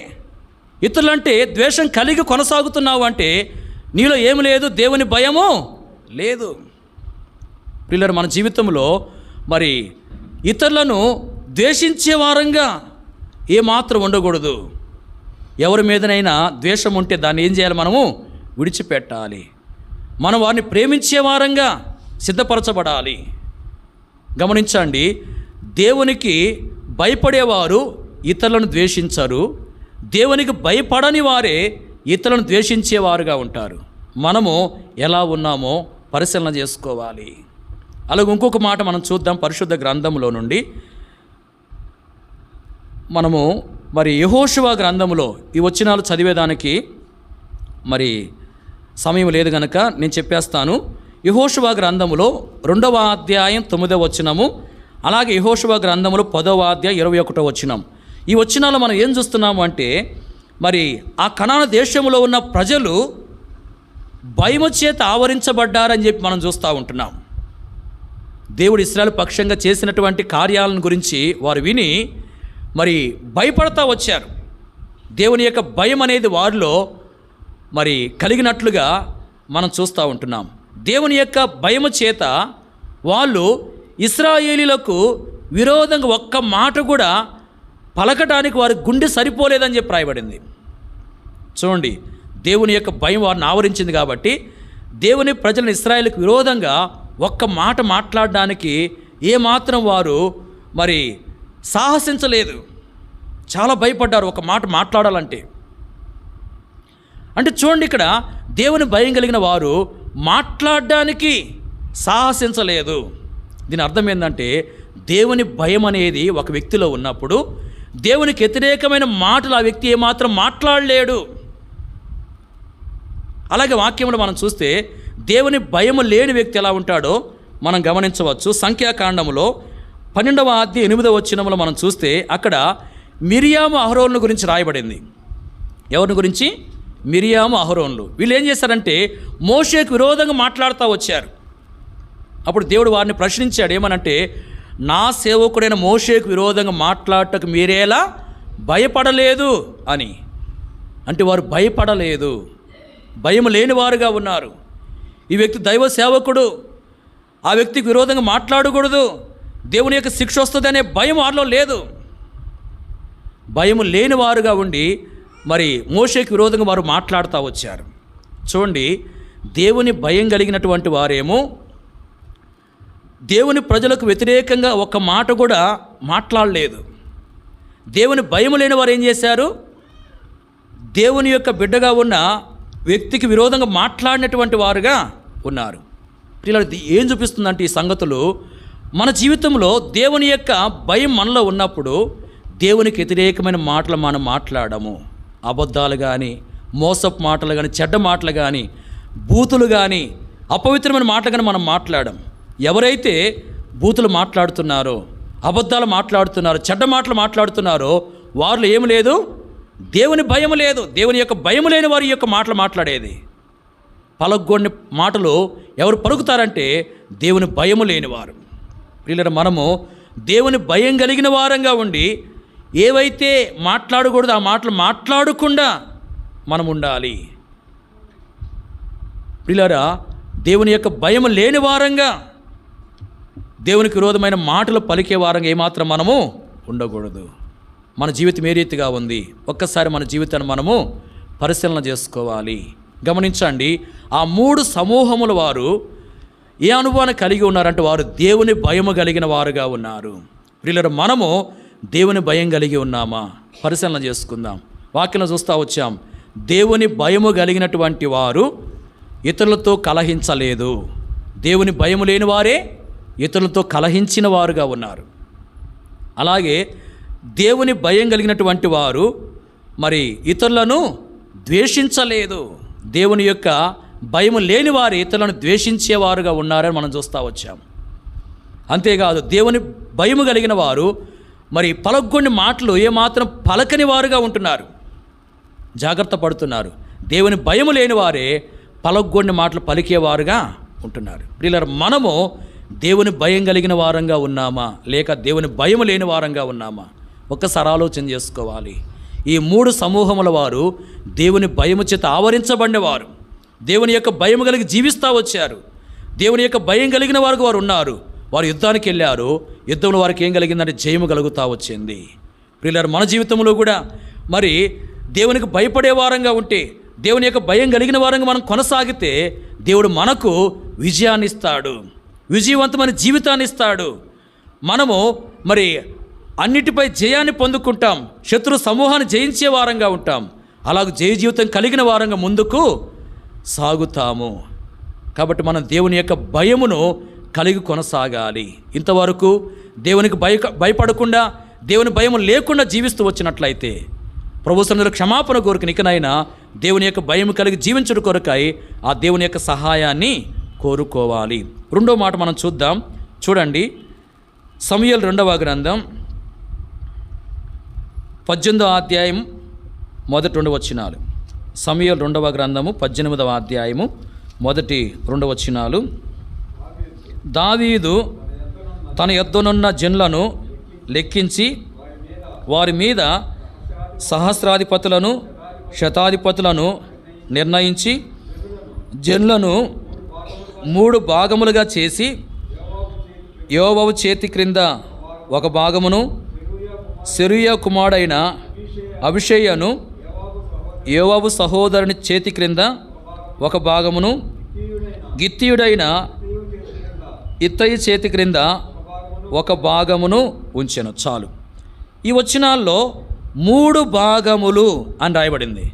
Speaker 2: ఇతరులంటే ద్వేషం కలిగి కొనసాగుతున్నావు అంటే నీలో ఏమి లేదు? దేవుని భయము లేదు. ప్రియులారా, మన జీవితంలో మరి ఇతరులను ద్వేషించే వారంగా ఏమాత్రం ఉండకూడదు. ఎవరి మీదనైనా ద్వేషం ఉంటే దాన్ని ఏం చేయాలి? మనము విడిచిపెట్టాలి. మనం వారిని ప్రేమించే వారంగా సిద్ధపరచబడాలి. గమనించండి, దేవునికి భయపడేవారు ఇతరులను ద్వేషించరు. దేవునికి భయపడని వారే ఇతరులను ద్వేషించేవారుగా ఉంటారు. మనము ఎలా ఉన్నామో పరిశీలన చేసుకోవాలి. అలాగే ఇంకొక మాట మనం చూద్దాం పరిశుద్ధ గ్రంథంలో నుండి. మనము మరి యెహోషువ గ్రంథములో ఈ వచనాలు చదివేదానికి మరి సమయం లేదు కనుక నేను చెప్పేస్తాను. యెహోషువ గ్రంథములో 2వ అధ్యాయం 9వ వచనము, అలాగే యెహోషువ గ్రంథములో 10వ అధ్యాయం 21వ వచనం. ఈ వచనాలు మనం ఏం చూస్తున్నాము అంటే, మరి ఆ కనాను దేశంలో ఉన్న ప్రజలు భయము చేత ఆవరించబడ్డారని చెప్పి మనం చూస్తూ ఉంటున్నాం. దేవుడు ఇశ్రాయేలు పక్షంగా చేసినటువంటి కార్యాలను గురించి వారు విని మరి భయపడతా వచ్చారు. దేవుని యొక్క భయం అనేది వారిలో మరి కలిగినట్లుగా మనం చూస్తూ ఉంటున్నాం. దేవుని యొక్క భయము చేత వాళ్ళు ఇశ్రాయేలీలకు విరోధంగా ఒక్క మాట కూడా పలకటానికి వారి గుండె సరిపోలేదని చెప్పి రాయబడింది. చూడండి, దేవుని యొక్క భయం వారిని ఆవరించింది కాబట్టి దేవుని ప్రజలను ఇశ్రాయేలుకు విరోధంగా ఒక్క మాట మాట్లాడడానికి ఏమాత్రం వారు మరి సాహసించలేదు. చాలా భయపడ్డారు ఒక మాట మాట్లాడాలంటే. అంటే చూడండి, ఇక్కడ దేవుని భయం కలిగిన వారు మాట్లాడడానికి సాహసించలేదు. దీని అర్థం ఏంటంటే, దేవుని భయం అనేది ఒక వ్యక్తిలో ఉన్నప్పుడు దేవునికి వ్యతిరేకమైన మాటలు ఆ వ్యక్తి ఏమాత్రం మాట్లాడలేడు. అలాగే వాక్యంలో మనం చూస్తే దేవుని భయం లేని వ్యక్తి ఎలా ఉంటాడో మనం గమనించవచ్చు. సంఖ్యాకాండములో 12వ అధ్యాయం 8వ వచనంలో మనం చూస్తే అక్కడ మిరియాము అహరోనుల గురించి రాయబడింది. ఎవరిని గురించి? మిరియాము అహరోనులు. వీళ్ళు ఏం చేశారంటే మోషేకు విరోధంగా మాట్లాడుతూ వచ్చారు. అప్పుడు దేవుడు వారిని ప్రశ్నించాడు. ఏమనంటే, నా సేవకుడైన మోషేకు విరోధంగా మాట్లాడటకు మీరేలా భయపడలేదు అని. అంటే వారు భయపడలేదు, భయం లేని వారుగా ఉన్నారు. ఈ వ్యక్తి దైవ సేవకుడు, ఆ వ్యక్తికి విరోధంగా మాట్లాడకూడదు, దేవుని యొక్క శిక్ష వస్తుంది అనే భయం వారిలో లేదు. భయం లేని వారుగా ఉండి మరి మోషేకి విరోధంగా వారు మాట్లాడుతూ వచ్చారు. చూడండి, దేవుని భయం కలిగినటువంటి వారేమో దేవుని ప్రజలకు వ్యతిరేకంగా ఒక్క మాట కూడా మాట్లాడలేదు. దేవుని భయం లేని వారు ఏం చేశారు? దేవుని యొక్క బిడ్డగా ఉన్న వ్యక్తికి విరోధంగా మాట్లాడినటువంటి వారుగా ఉన్నారు. పిల్లలు ఏం చూపిస్తుందంటే ఈ సంగతులు మన జీవితంలో దేవుని యొక్క భయం మనలో ఉన్నప్పుడు దేవునికి వ్యతిరేకమైన మాటలు మనం మాట్లాడము. అబద్ధాలు కానీ, మోసపు మాటలు కానీ, చెడ్డ మాటలు కానీ, బూతులు కానీ, అపవిత్రమైన మాటలు కానీ మనం మాట్లాడము. ఎవరైతే బూతులు మాట్లాడుతున్నారో, అబద్ధాలు మాట్లాడుతున్నారో, చెడ్డ మాటలు మాట్లాడుతున్నారో వారిలో ఏమి లేదు? దేవుని భయం లేదు. దేవుని యొక్క భయం లేని వారి యొక్క మాటలు మాట్లాడేది. పలగొని మాటలు ఎవరు పలుకుతారంటే దేవుని భయము లేనివారు. ప్రియులారా, మనము దేవుని భయం కలిగిన వారంగా ఉండి ఏవైతే మాట్లాడకూడదో ఆ మాటలు మాట్లాడకుండా మనం ఉండాలి. ప్రియులారా, దేవుని యొక్క భయం లేని వారంగా, దేవునికి విరోధమైన మాటలు పలికే వారంగా ఏమాత్రం మనము ఉండకూడదు. మన జీవితం ఏ రీతిగా ఉంది? ఒక్కసారి మన జీవితాన్ని మనము పరిశీలన చేసుకోవాలి. గమనించండి, ఆ 3 సమూహముల వారు ఏ అనుభవాన్ని కలిగి ఉన్నారంటే వారు దేవుని భయము కలిగిన వారుగా ఉన్నారు. ప్రియులారా, మనము దేవుని భయం కలిగి ఉన్నామా? పరిశీలన చేసుకుందాం. వాక్యంలో చూస్తూ వచ్చాం, దేవుని భయము కలిగినటువంటి వారు ఇతరులతో కలహించలేదు. దేవుని భయము లేని వారే ఇతరులతో కలహించిన వారుగా ఉన్నారు. అలాగే దేవుని భయం కలిగినటువంటి వారు మరి ఇతరులను ద్వేషించలేదు. దేవుని యొక్క భయం లేని వారు ఇతరులను ద్వేషించేవారుగా ఉన్నారని మనం చూస్తూ వచ్చాం. అంతేకాదు, దేవుని భయము కలిగిన వారు మరి పలగొని మాటలు ఏమాత్రం పలకని వారుగా ఉంటున్నారు, జాగ్రత్త పడుతున్నారు. దేవుని భయము లేని వారే పలగొని మాటలు పలికేవారుగా ఉంటున్నారు. ప్రియులారా, మనము దేవుని భయం కలిగిన వారంగా ఉన్నామా లేక దేవుని భయం లేని వారంగా ఉన్నామా? ఒక్కసారి ఆలోచన చేసుకోవాలి. ఈ 3 సమూహముల వారు దేవుని భయము చేత ఆవరించబడినవారు, దేవుని యొక్క భయం కలిగి జీవిస్తూ వచ్చారు. దేవుని యొక్క భయం కలిగిన వారికి వారు ఉన్నారు. వారు యుద్ధానికి వెళ్ళారు. యుద్ధంలో వారికి ఏం కలిగిందంటే జయము కలుగుతూ వచ్చింది. ప్రియులారా, మన జీవితంలో కూడా మరి దేవునికి భయపడే వారంగా ఉంటే, దేవుని యొక్క భయం కలిగిన వారంగా మనం కొనసాగితే దేవుడు మనకు విజయాన్ని ఇస్తాడు, విజయవంతమైన జీవితాన్ని ఇస్తాడు. మనము మరి అన్నిటిపై జయాన్ని పొందుకుంటాం, శత్రు సమూహాన్ని జయించే వారంగా ఉంటాం. అలాగే జయ జీవితం కలిగిన వారంగా ముందుకు సాగుతాము. కాబట్టి మనం దేవుని యొక్క భయమును కలిగి కొనసాగాలి. ఇంతవరకు దేవునికి భయపడకుండా, దేవుని భయం లేకుండా జీవిస్తూ వచ్చినట్లయితే ప్రభు సన్నిధిలో క్షమాపణ కోరిక ఇకనైనా దేవుని యొక్క భయం కలిగి జీవించుట కొరకై ఆ దేవుని యొక్క సహాయాన్ని కోరుకోవాలి. రెండో మాట మనం చూద్దాం. చూడండి, సమూయేలు 2వ గ్రంథం 18వ అధ్యాయం మొదటి 2 వచనాలు. సమూయేలు 2వ గ్రంథము 18వ అధ్యాయము మొదటి 2 వచనాలు. దావీదు తన యొద్దనున్న జనులను లెక్కించి వారి మీద సహస్రాధిపతులను శతాధిపతులను నిర్ణయించి జనులను 3 భాగములుగా చేసి యోవాబు చేతి క్రింద ఒక భాగమును, సెరూయా కుమారుడైన అబీషైను యోవాబు సహోదరుని చేతి క్రింద ఒక భాగమును, గిత్తీయుడైన ఇత్తయి చేతి క్రింద ఒక భాగమును ఉంచెను. చాలు. ఈ వచనాల్లో 3 భాగములు అని రాయబడింది.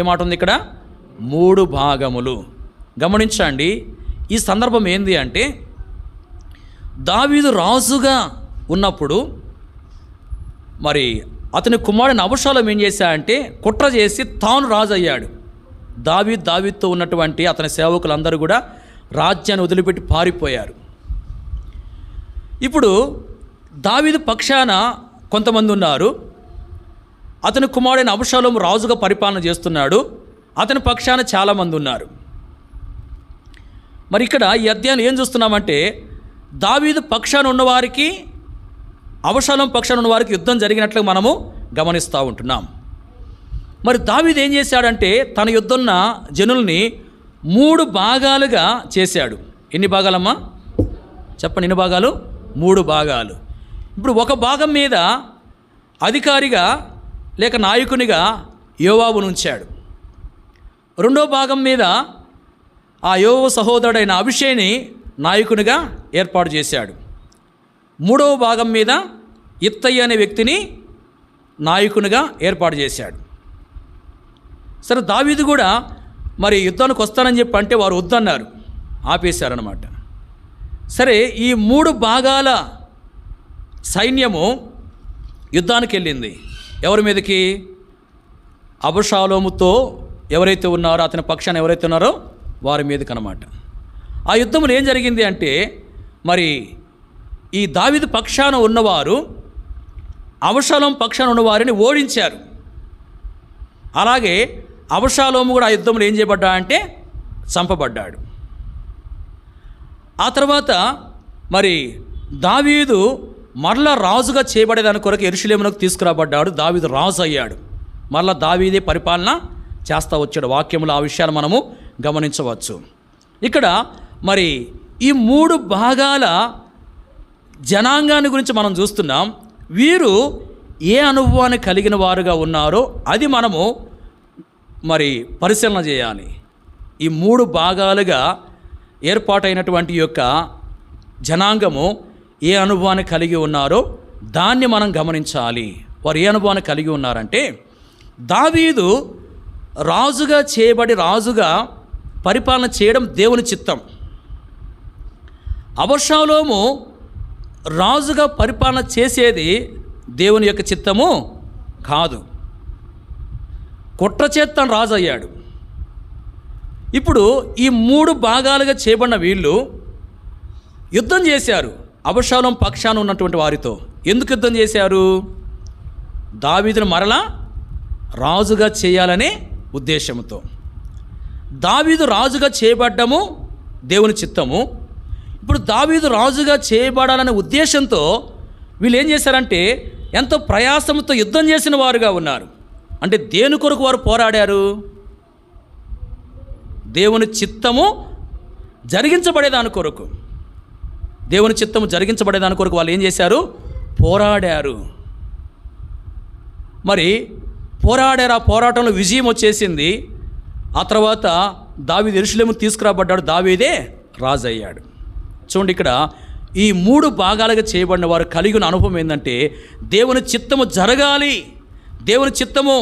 Speaker 2: ఏమాట ఉంది ఇక్కడ? 3 భాగములు. గమనించండి, ఈ సందర్భం ఏంది అంటే, దావీదు రాజుగా ఉన్నప్పుడు మరి అతని కుమారుని అబషాలోము ఏం చేశాడంటే కుట్ర చేసి తాను రాజు అయ్యాడు. దావీదుతో ఉన్నటువంటి అతని సేవకులందరూ కూడా రాజ్యాన్ని వదిలిపెట్టి పారిపోయారు. ఇప్పుడు దావీదు పక్షాన కొంతమంది ఉన్నారు. అతని కుమారుడైన అబషాలోము రాజుగా పరిపాలన చేస్తున్నాడు. అతని పక్షాన చాలామంది ఉన్నారు. మరి ఇక్కడ ఈ అధ్యాయం ఏం చూస్తున్నామంటే, దావీదు పక్షాన ఉన్నవారికి, అబషాలోము పక్షాన ఉన్నవారికి యుద్ధం జరిగినట్లు మనము గమనిస్తూ ఉంటున్నాం. మరి దావీదు ఏం చేశాడంటే తన యుద్ధన్న జనుల్ని 3 భాగాలుగా చేశాడు. ఎన్ని భాగాలమ్మా చెప్పండి? ఎన్ని భాగాలు? 3 భాగాలు. ఇప్పుడు ఒక భాగం మీద అధికారిగా లేక నాయకునిగా యోవాబును ఉంచాడు. రెండో భాగం మీద ఆ యోవాబు సహోదరుడైన అబీషైని నాయకునిగా ఏర్పాటు చేశాడు. 3వ భాగం మీద ఇత్తయి అనే వ్యక్తిని నాయకునిగా ఏర్పాటు చేశాడు. సరే, దావీదు కూడా మరి యుద్ధానికి వస్తానని చెప్పి అంటే వారు వద్దన్నారు, ఆపేశారనమాట. సరే, ఈ 3 భాగాల సైన్యము యుద్ధానికి వెళ్ళింది. ఎవరి మీదకి? అబషాలోముతో ఎవరైతే ఉన్నారో, అతని పక్షాన ఎవరైతే ఉన్నారో వారి మీదకి అన్నమాట. ఆ యుద్ధంలో ఏం జరిగింది అంటే, మరి ఈ దావీదు పక్షాన ఉన్నవారు అబషాలోము పక్షాన ఉన్నవారిని ఓడించారు. అలాగే అబషాలోము కూడా ఆ యుద్ధంలో ఏం చేయబడ్డాడంటే చంపబడ్డాడు. ఆ తర్వాత మరి దావీదు మరలా రాజుగా చేయబడేదాని కొరకు యెరూషలేమునకు తీసుకురాబడ్డాడు. దావీదు రాజు అయ్యాడు. మరలా దావీదే పరిపాలన చేస్తూ వచ్చాడు. వాక్యంలో ఆ విషయాలు మనము గమనించవచ్చు. ఇక్కడ మరి ఈ 3 భాగాల జనాంగాన్ని గురించి మనం చూస్తున్నాం. వీరు ఏ అనుభవాన్ని కలిగిన వారుగా ఉన్నారో అది మనము మరి పరిశీలన చేయాలి. ఈ 3 భాగాలుగా ఏర్పాటైనటువంటి యొక్క జనాంగము ఏ అనుభవాన్ని కలిగి ఉన్నారో దాన్ని మనం గమనించాలి. వారు ఏ అనుభవాన్ని కలిగి ఉన్నారంటే, దావీదు రాజుగా చేయబడి రాజుగా పరిపాలన చేయడం దేవుని చిత్తం. అబషాలోము రాజుగా పరిపాలన చేసేది దేవుని యొక్క చిత్తము కాదు. కుట్ర చేత తను రాజు అయ్యాడు. ఇప్పుడు ఈ 3 భాగాలుగా చేయబడిన వీళ్ళు యుద్ధం చేశారు అబషాలోము పక్షాన ఉన్నటువంటి వారితో. ఎందుకు యుద్ధం చేశారు? దావీదును మరలా రాజుగా చేయాలనే ఉద్దేశంతో. దావీదు రాజుగా చేయబడ్డము దేవుని చిత్తము. ఇప్పుడు దావీదు రాజుగా చేయబడాలనే ఉద్దేశంతో వీళ్ళు ఏం చేశారంటే ఎంతో ప్రయాసంతో యుద్ధం చేసిన వారుగా ఉన్నారు. అంటే దేని కొరకు వారు పోరాడారు? దేవుని చిత్తము జరిగించబడేదాని కొరకు. దేవుని చిత్తము జరిగించబడేదాని కొరకు వాళ్ళు ఏం చేశారు? పోరాడారు. మరి పోరాడారు. ఆ పోరాటంలో విజయం వచ్చేసింది. ఆ తర్వాత దావీదు యెరూషలేము తీసుకురాబడ్డాడు. దావీదే రాజు అయ్యాడు. చూడండి, ఇక్కడ ఈ 3 భాగాలుగా చేయబడిన వారు కలిగిన అనుభవం ఏంటంటే, దేవుని చిత్తము జరగాలి, దేవుని చిత్తము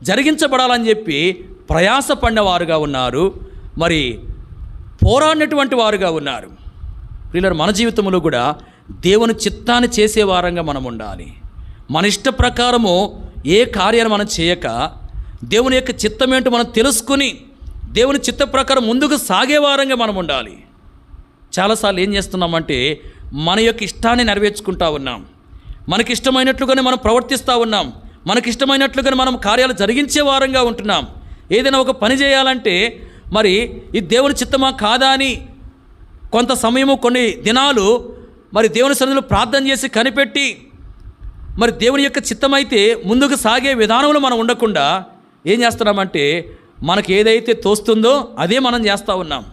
Speaker 2: జరిగించబడాలని చెప్పి ప్రయాసపడిన వారుగా ఉన్నారు. మరి పోరాడినటువంటి వారుగా ఉన్నారు. ప్రియులారా, మన జీవితంలో కూడా దేవుని చిత్తాన్ని చేసే వారంగా మనం ఉండాలి. మన ఇష్ట ప్రకారము ఏ కార్యాన్ని మనం చేయక దేవుని యొక్క చిత్తం ఏంటో మనం తెలుసుకుని దేవుని చిత్త ప్రకారం ముందుకు సాగే వారంగా మనం ఉండాలి. చాలాసార్లు ఏం చేస్తున్నామంటే మన యొక్క ఇష్టాన్ని నెరవేర్చుకుంటా ఉన్నాం, మనకిష్టమైనట్లుగానే మనం ప్రవర్తిస్తూ ఉన్నాం, మనకిష్టమైనట్లుగానే మనం కార్యాలు జరిగించే వారంగా ఉంటున్నాం. ఏదైనా ఒక పని చేయాలంటే మరి ఇది దేవుని చిత్తమా కాదా అని కొంత సమయము, కొన్ని దినాలు మరి దేవుని సన్నిధిలో ప్రార్థన చేసి కనిపెట్టి మరి దేవుని యొక్క చిత్తమైతే ముందుకు సాగే విధానంలో మనం ఉండకుండా ఏం చేస్తున్నామంటే మనకు ఏదైతే తోస్తుందో అదే మనం చేస్తూ ఉన్నాం,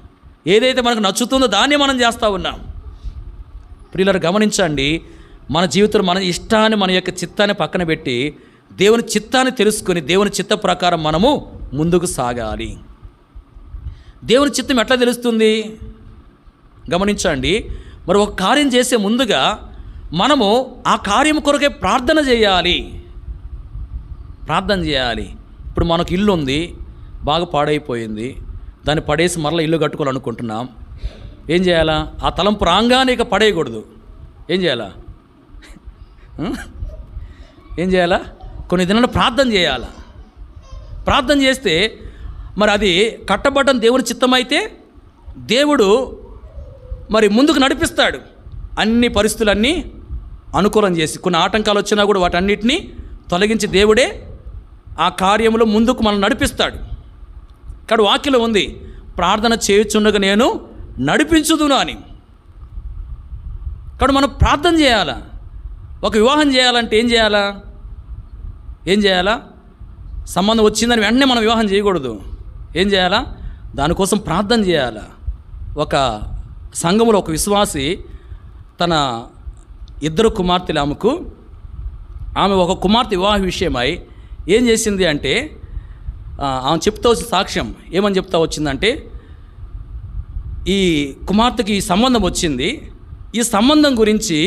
Speaker 2: ఏదైతే మనకు నచ్చుతుందో దాన్నే మనం చేస్తూ ఉన్నాం. ప్రియులారా, గమనించండి, మన జీవితంలో మన ఇష్టాన్ని, మన యొక్క చిత్తాన్ని పక్కన పెట్టి దేవుని చిత్తాన్ని తెలుసుకొని దేవుని చిత్త ప్రకారం మనము ముందుకు సాగాలి. దేవుని చిత్తం ఎట్లా తెలుస్తుంది? గమనించండి, మరి ఒక కార్యం చేసే ముందుగా మనము ఆ కార్యం కొరకే ప్రార్థన చేయాలి. ఇప్పుడు మనకు ఇల్లు ఉంది, బాగా పాడైపోయింది, దాన్ని పడేసి మరలా ఇల్లు కట్టుకోవాలనుకుంటున్నాం. ఏం చేయాలా? ఆ తలంపు రాగానే ఇక పడేయకూడదు. ఏం చేయాలా? కొన్ని దినాలు ప్రార్థన చేయాలా. ప్రార్థన చేస్తే మరి అది కట్టబడ్డం దేవుని చిత్తమైతే దేవుడు మరి ముందుకు నడిపిస్తాడు. అన్ని పరిస్థితులన్నీ అనుకూలం చేసి, కొన్ని ఆటంకాలు వచ్చినా కూడా వాటన్నిటినీ తొలగించి దేవుడే ఆ కార్యంలో ముందుకు మనం నడిపిస్తాడు. ఇక్కడ వాక్యంలో ఉంది, ప్రార్థన చేయుచుండగా నేను నడిపించుదును అని. కాబట్టి మనం ప్రార్థన చేయాలా. ఒక వివాహం చేయాలంటే ఏం చేయాలా? సంబంధం వచ్చిందని వెంటనే మనం వివాహం చేయకూడదు. ఏం చేయాలా? దానికోసం ప్రార్థన చేయాలా. ఒక సంఘంలో ఒక విశ్వాసి తన 2 కుమార్తెలు ఆమె ఒక కుమార్తె వివాహ విషయమై ఏం చేసింది అంటే, ఆమె చెప్తా వచ్చిన సాక్ష్యం ఏమని చెప్తా వచ్చిందంటే, ఈ కుమార్తెకి ఈ సంబంధం వచ్చింది, ఈ సంబంధం గురించి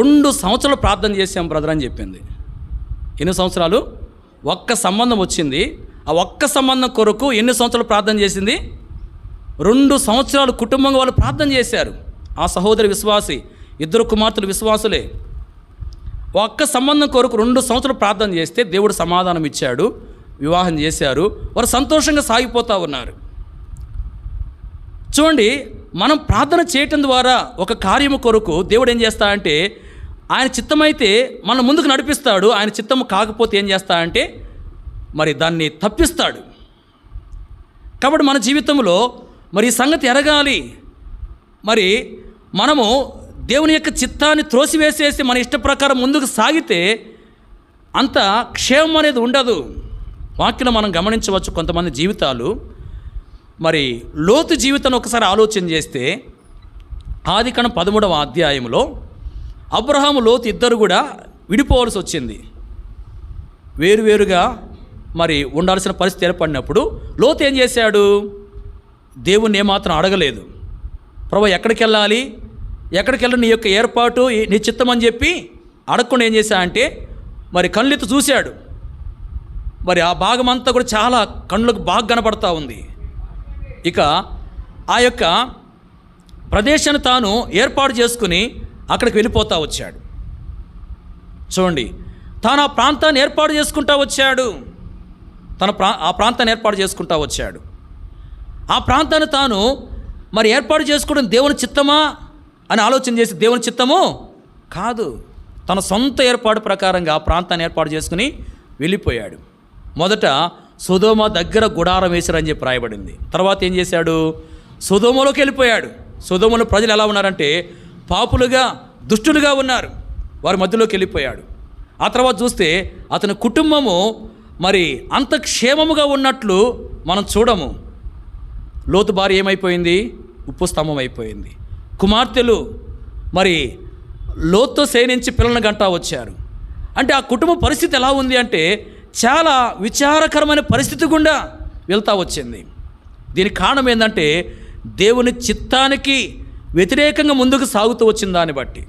Speaker 2: 2 సంవత్సరాలు ప్రార్థన చేశాం బ్రదర్ అని చెప్పింది. ఎన్ని సంవత్సరాలు? ఒక్క సంబంధం వచ్చింది, ఆ ఒక్క సంబంధం కొరకు ఎన్ని సంవత్సరాలు ప్రార్థన చేసింది? 2 సంవత్సరాలు కుటుంబంగా వాళ్ళు ప్రార్థన చేశారు. ఆ సహోదరి విశ్వాసి, 2 కుమార్తెలు విశ్వాసులే. ఒక్క సంబంధం కొరకు 2 సంవత్సరాలు ప్రార్థన చేస్తే దేవుడు సమాధానం ఇచ్చాడు, వివాహం చేశారు, వారు సంతోషంగా సాగిపోతూ ఉన్నారు. చూడండి, మనం ప్రార్థన చేయటం ద్వారా ఒక కార్యము కొరకు దేవుడు ఏం చేస్తాడంటే, ఆయన చిత్తమైతే మనం ముందుకు నడిపిస్తాడు, ఆయన చిత్తము కాకపోతే ఏం చేస్తాడంటే మరి దాన్ని తప్పిస్తాడు. కాబట్టి మన జీవితంలో మరి ఈ సంగతి ఎరగాలి. మరి మనము దేవుని యొక్క చిత్తాన్ని త్రోసివేసేసి మన ఇష్ట ప్రకారం ముందుకు సాగితే అంత క్షేమం అనేది ఉండదు. వాక్యంలో మనం గమనించవచ్చు కొంతమంది జీవితాలు. మరి లోతు జీవితాన్ని ఒకసారి ఆలోచన చేస్తే ఆదికాండం 13వ అధ్యాయంలో అబ్రహాము, లోతు ఇద్దరు కూడా విడిపోవాల్సి వచ్చింది. వేరువేరుగా మరి ఉండాల్సిన పరిస్థితి ఏర్పడినప్పుడు లోతు ఏం చేశాడు? దేవుణ్ణి ఏమాత్రం అడగలేదు. ప్రభువా ఎక్కడికి వెళ్ళాలి, నీ యొక్క ఏర్పాటు, నీ చిత్తం అని చెప్పి అడగకుండా ఏం చేశా అంటే మరి కళ్ళెత్తి చూశాడు. మరి ఆ భాగం అంతా కూడా చాలా కళ్ళకు బాగా కనపడతా ఉంది. ఇక ఆ యొక్క ప్రదేశాన్ని తాను ఏర్పాటు చేసుకుని అక్కడికి వెళ్ళిపోతూ వచ్చాడు. చూడండి, తాను ఆ ప్రాంతాన్ని ఏర్పాటు చేసుకుంటూ వచ్చాడు. ఆ ప్రాంతాన్ని ఏర్పాటు చేసుకుంటూ వచ్చాడు. ఆ ప్రాంతాన్ని తాను మరి ఏర్పాటు చేసుకోవడం దేవుని చిత్తమా అని ఆలోచన చేసి, దేవుని చిత్తము కాదు, తన సొంత ఏర్పాటు ప్రకారంగా ఆ ప్రాంతాన్ని ఏర్పాటు చేసుకుని వెళ్ళిపోయాడు. మొదట సొదొమ దగ్గర గుడారం వేశారని చెప్పి రాయబడింది. తర్వాత ఏం చేశాడు? సొదొమలోకి వెళ్ళిపోయాడు. సొదొమలో ప్రజలు ఎలా ఉన్నారంటే పాపులుగా, దుష్టులుగా ఉన్నారు. వారి మధ్యలోకి వెళ్ళిపోయాడు. ఆ తర్వాత చూస్తే అతని కుటుంబము మరి అంత క్షేమముగా ఉన్నట్లు మనం చూడము. లోతు భార్య ఏమైపోయింది? ఉప్పు స్తంభం అయిపోయింది. కుమార్తెలు మరి లోతుతో శయనించి పిల్లలను గంటా వచ్చారు. అంటే ఆ కుటుంబ పరిస్థితి ఎలా ఉంది అంటే చాలా విచారకరమైన పరిస్థితి గుండా వెళ్తూ వచ్చింది. దీనికి కారణం ఏంటంటే దేవుని చిత్తానికి వ్యతిరేకంగా ముందుకు సాగుతూ వచ్చిన దాన్ని బట్టి,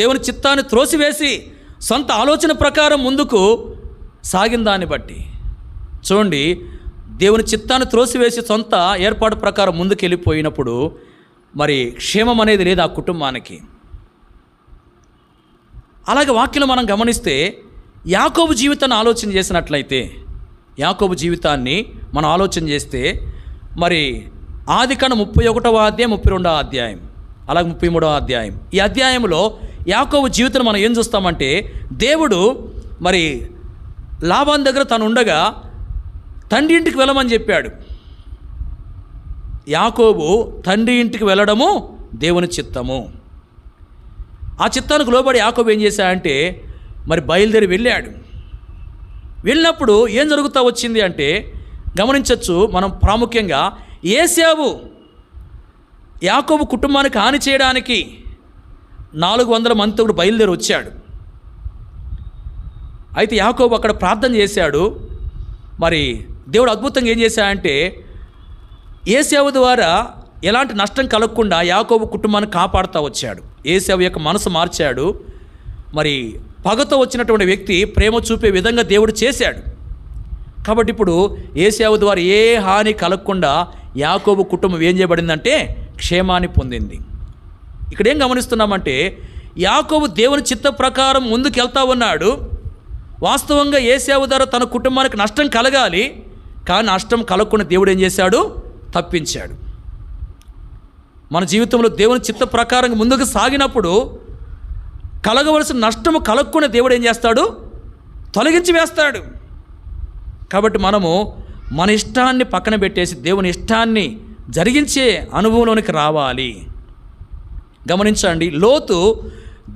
Speaker 2: దేవుని చిత్తాన్ని త్రోసివేసి సొంత ఆలోచన ప్రకారం ముందుకు సాగిన దాన్ని బట్టి. చూడండి, దేవుని చిత్తాన్ని త్రోసివేసి సొంత ఏర్పాటు ప్రకారం ముందుకు వెళ్ళిపోయినప్పుడు మరి క్షేమం అనేది లేదు ఆ కుటుంబానికి. అలాగే వాక్యం మనం గమనిస్తే యాకోబు జీవితాన్ని ఆలోచన చేసినట్లయితే, యాకోబు జీవితాన్ని మనం ఆలోచన చేస్తే మరి ఆదికాండం 31వ అధ్యాయం, 32వ అధ్యాయం, అలాగే 33వ అధ్యాయం, ఈ అధ్యాయంలో యాకోబు జీవితాన్ని మనం ఏం చూస్తామంటే, దేవుడు మరి లాబాను దగ్గర తను ఉండగా తండ్రి ఇంటికి వెళ్ళమని చెప్పాడు. యాకోబు తండ్రి ఇంటికి వెళ్ళడము దేవుని చిత్తము. ఆ చిత్తానికి లోబడి యాకోబు ఏం చేశాడంటే మరి బయలుదేరి వెళ్ళాడు. వెళ్ళినప్పుడు ఏం జరుగుతూ వచ్చింది అంటే గమనించవచ్చు మనం ప్రాముఖ్యంగా. ఏశావు యాకోబు కుటుంబానికి హాని చేయడానికి 400 మందితో బయలుదేరి వచ్చాడు. అయితే యాకోబు అక్కడ ప్రార్థన చేశాడు. మరి దేవుడు అద్భుతంగా ఏం చేశాడంటే ఏశావు ద్వారా ఎలాంటి నష్టం కలగకుండా యాకోబు కుటుంబాన్ని కాపాడుతూ వచ్చాడు. ఏశావు యొక్క మనసు మార్చాడు. మరి పగతో వచ్చినటువంటి వ్యక్తి ప్రేమ చూపే విధంగా దేవుడు చేశాడు. కాబట్టి ఇప్పుడు ఏశావు ద్వారా ఏ హాని కలగకుండా యాకోబు కుటుంబం ఏం చేయబడిందంటే క్షేమాన్ని పొందింది. ఇక్కడ ఏం గమనిస్తున్నామంటే యాకోబు దేవుని చిత్త ప్రకారం ముందుకు వెళ్తా ఉన్నాడు. వాస్తవంగా ఏశావు ద్వారా తన కుటుంబానికి నష్టం కలగాలి, కానీ నష్టం కలగకుండా దేవుడు ఏం చేశాడు? తప్పించాడు. మన జీవితంలో దేవుని చిత్త ప్రకారం ముందుకు సాగినప్పుడు కలగవలసిన నష్టము కలగకుండా దేవుడు ఏం చేస్తాడు? తొలగించి వేస్తాడు. కాబట్టి మనము మన ఇష్టాన్ని పక్కన పెట్టేసి దేవుని ఇష్టాన్ని జరిగించే అనుభవంలోనికి రావాలి. గమనించండి, లోతు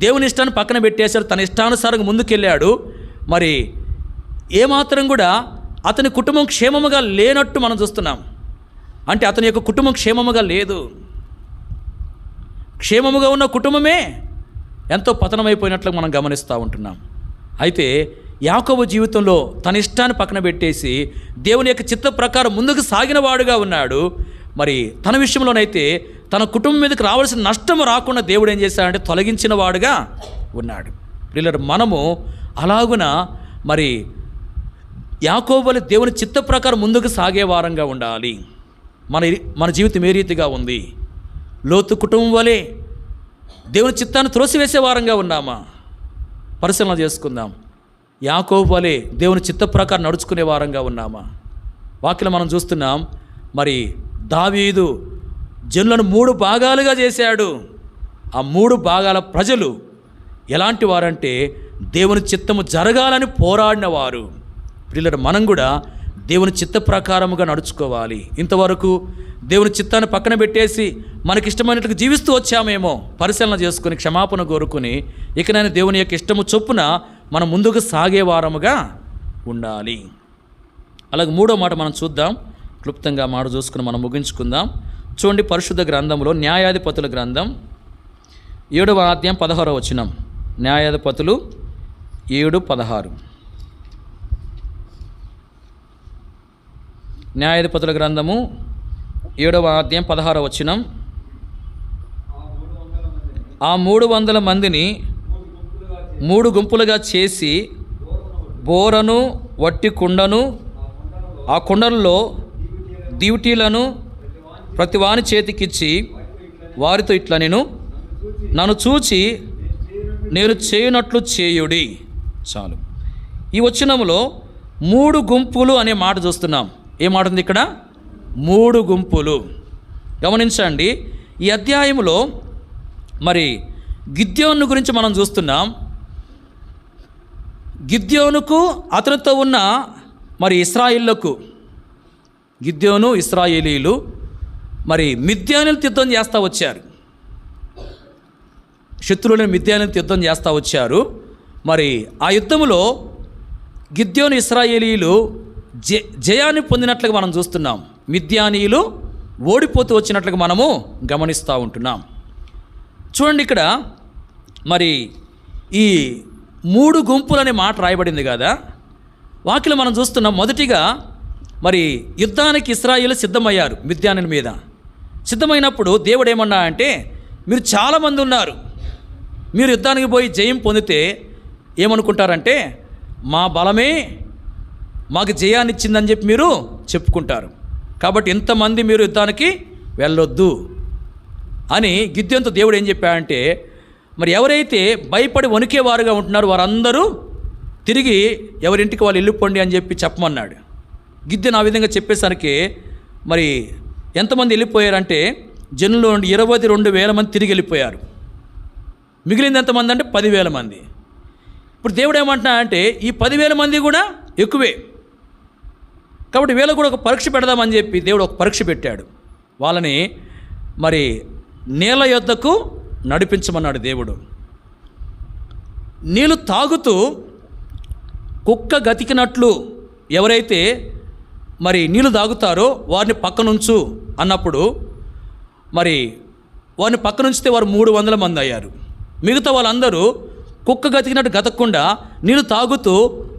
Speaker 2: దేవుని ఇష్టాన్ని పక్కన పెట్టేశాడు, తన ఇష్టానుసారంగా ముందుకెళ్ళాడు. మరి ఏమాత్రం కూడా అతని కుటుంబం క్షేమముగా లేనట్టు మనం చూస్తున్నాం. అంటే అతని యొక్క కుటుంబం క్షేమముగా లేదు. క్షేమముగా ఉన్న కుటుంబమే ఎంతో పతనమైపోయినట్లు మనం గమనిస్తూ ఉంటున్నాం. అయితే యాకోబు జీవితంలో తన ఇష్టాన్ని పక్కన పెట్టేసి దేవుని యొక్క చిత్త ప్రకారం ముందుకు సాగిన వాడుగా ఉన్నాడు. మరి తన విషయంలోనైతే తన కుటుంబం మీదకి రావాల్సిన నష్టం రాకుండా దేవుడు ఏం చేశాడంటే తొలగించిన వాడుగా ఉన్నాడు. పిల్లలు, మనము అలాగున మరి యాకోబు వలె దేవుని చిత్త ప్రకారం ముందుకు సాగే వారంగా ఉండాలి. మన జీవితం ఏ రీతిగా ఉంది? లోతు కుటుంబం వలె దేవుని చిత్తాన్ని త్రోసివేసే వారంగా ఉన్నామా? పరిశీలన చేసుకుందాం. యాకోబు వలె దేవుని చిత్త ప్రకారం నడుచుకునే వారంగా ఉన్నామా? వాక్యం మనం చూస్తున్నాం. మరి దావీదు జనులను 3 భాగాలుగా చేశాడు. ఆ 3 భాగాల ప్రజలు ఎలాంటి వారంటే దేవుని చిత్తము జరగాలని పోరాడిన వారు. పిల్లలు, మనం కూడా దేవుని చిత్త ప్రకారముగా నడుచుకోవాలి. ఇంతవరకు దేవుని చిత్తాన్ని పక్కన పెట్టేసి మనకిష్టమైనట్టుగా జీవిస్తూ వచ్చామేమో పరిశీలన చేసుకుని క్షమాపణ కోరుకుని ఇకనైనా దేవుని యొక్క ఇష్టము చొప్పున మనం ముందుకు సాగే వారముగా ఉండాలి. అలాగే 3వ మాట మనం చూద్దాం. క్లుప్తంగా మాట చూసుకుని మనం ముగించుకుందాం. చూడండి, పరిశుద్ధ గ్రంథంలో న్యాయాధిపతుల గ్రంథం 7వ అధ్యాయం 16వ వచనం. న్యాయాధిపతులు 7:16. న్యాయాధిపతుల గ్రంథము 7వ అధ్యాయం 16వ వచనం. ఆ 300 మందిని 3 గుంపులుగా చేసి బోరను వట్టి కుండను ఆ కుండలలో దివిటీలను ప్రతి వాని చేతికిచ్చి వారితో ఇట్లా నన్ను చూచి నేను చేయనట్లు చేయుడి. చాలు. ఈ వచనంలో 3 గుంపులు అనే మాట చూస్తున్నాం. ఏ మాట ఉంది ఇక్కడ? 3 గుంపులు. గమనించండి, ఈ అధ్యాయంలో మరి గిద్యోను గురించి మనం చూస్తున్నాం. గిద్యోనుకు అతనితో ఉన్న మరి ఇశ్రాయేలులకు, గిద్యోను ఇశ్రాయేలీలు మరి మిద్యానులతో యుద్ధం చేస్తూ వచ్చారు. శత్రువులను మిద్యానులతో యుద్ధం చేస్తూ వచ్చారు. మరి ఆ యుద్ధంలో గిద్యోను ఇశ్రాయేలీలు జయాన్ని పొందినట్లుగా మనం చూస్తున్నాం. మిద్యానీయులు ఓడిపోతూ వచ్చినట్లుగా మనము గమనిస్తూ ఉంటున్నాం. చూడండి, ఇక్కడ మరి ఈ 3 గుంపులు అనే మాట రాయబడింది కదా. వాక్యలో మనం చూస్తున్నాం. మొదటిగా మరి యుద్ధానికి ఇశ్రాయేలు సిద్ధమయ్యారు. మిద్యానుల మీద సిద్ధమైనప్పుడు దేవుడు ఏమన్నా అంటే, మీరు చాలామంది ఉన్నారు, మీరు యుద్ధానికి పోయి జయం పొందితే ఏమనుకుంటారంటే మా బలమే మాకు జయాన్ని ఇచ్చిందని చెప్పి మీరు చెప్పుకుంటారు. కాబట్టి ఇంతమంది మీరు యుద్ధానికి వెళ్ళొద్దు, అని గిద్యోనుతో దేవుడు ఏం చెప్పాడంటే, మరి ఎవరైతే భయపడి వణికేవారుగా ఉంటున్నారో వారందరూ తిరిగి ఎవరింటికి వాళ్ళు వెళ్ళిపోండి అని చెప్పి చెప్పమన్నాడు. గిద్యోను ఆ విధంగా చెప్పేసరికి మరి ఎంతమంది వెళ్ళిపోయారంటే జనుల్లో 22,000 మంది తిరిగి వెళ్ళిపోయారు. మిగిలింది ఎంతమంది అంటే 10,000 మంది. ఇప్పుడు దేవుడు ఏమంటున్నా అంటే ఈ 10,000 మంది కూడా ఎక్కువే, కాబట్టి వీళ్ళకు కూడా ఒక పరీక్ష పెడదామని చెప్పి దేవుడు ఒక పరీక్ష పెట్టాడు. వాళ్ళని మరి నీళ్ళ యొద్దకు నడిపించమన్నాడు దేవుడు. నీళ్ళు తాగుతూ కుక్క గతికినట్లు ఎవరైతే మరి నీళ్ళు తాగుతారో వారిని పక్కనుంచు అన్నప్పుడు మరి వారిని పక్కనుంచితే వారు 300 మంది అయ్యారు. మిగతా వాళ్ళందరూ కుక్క గతికినట్టు గతకుండా నీళ్ళు తాగుతూ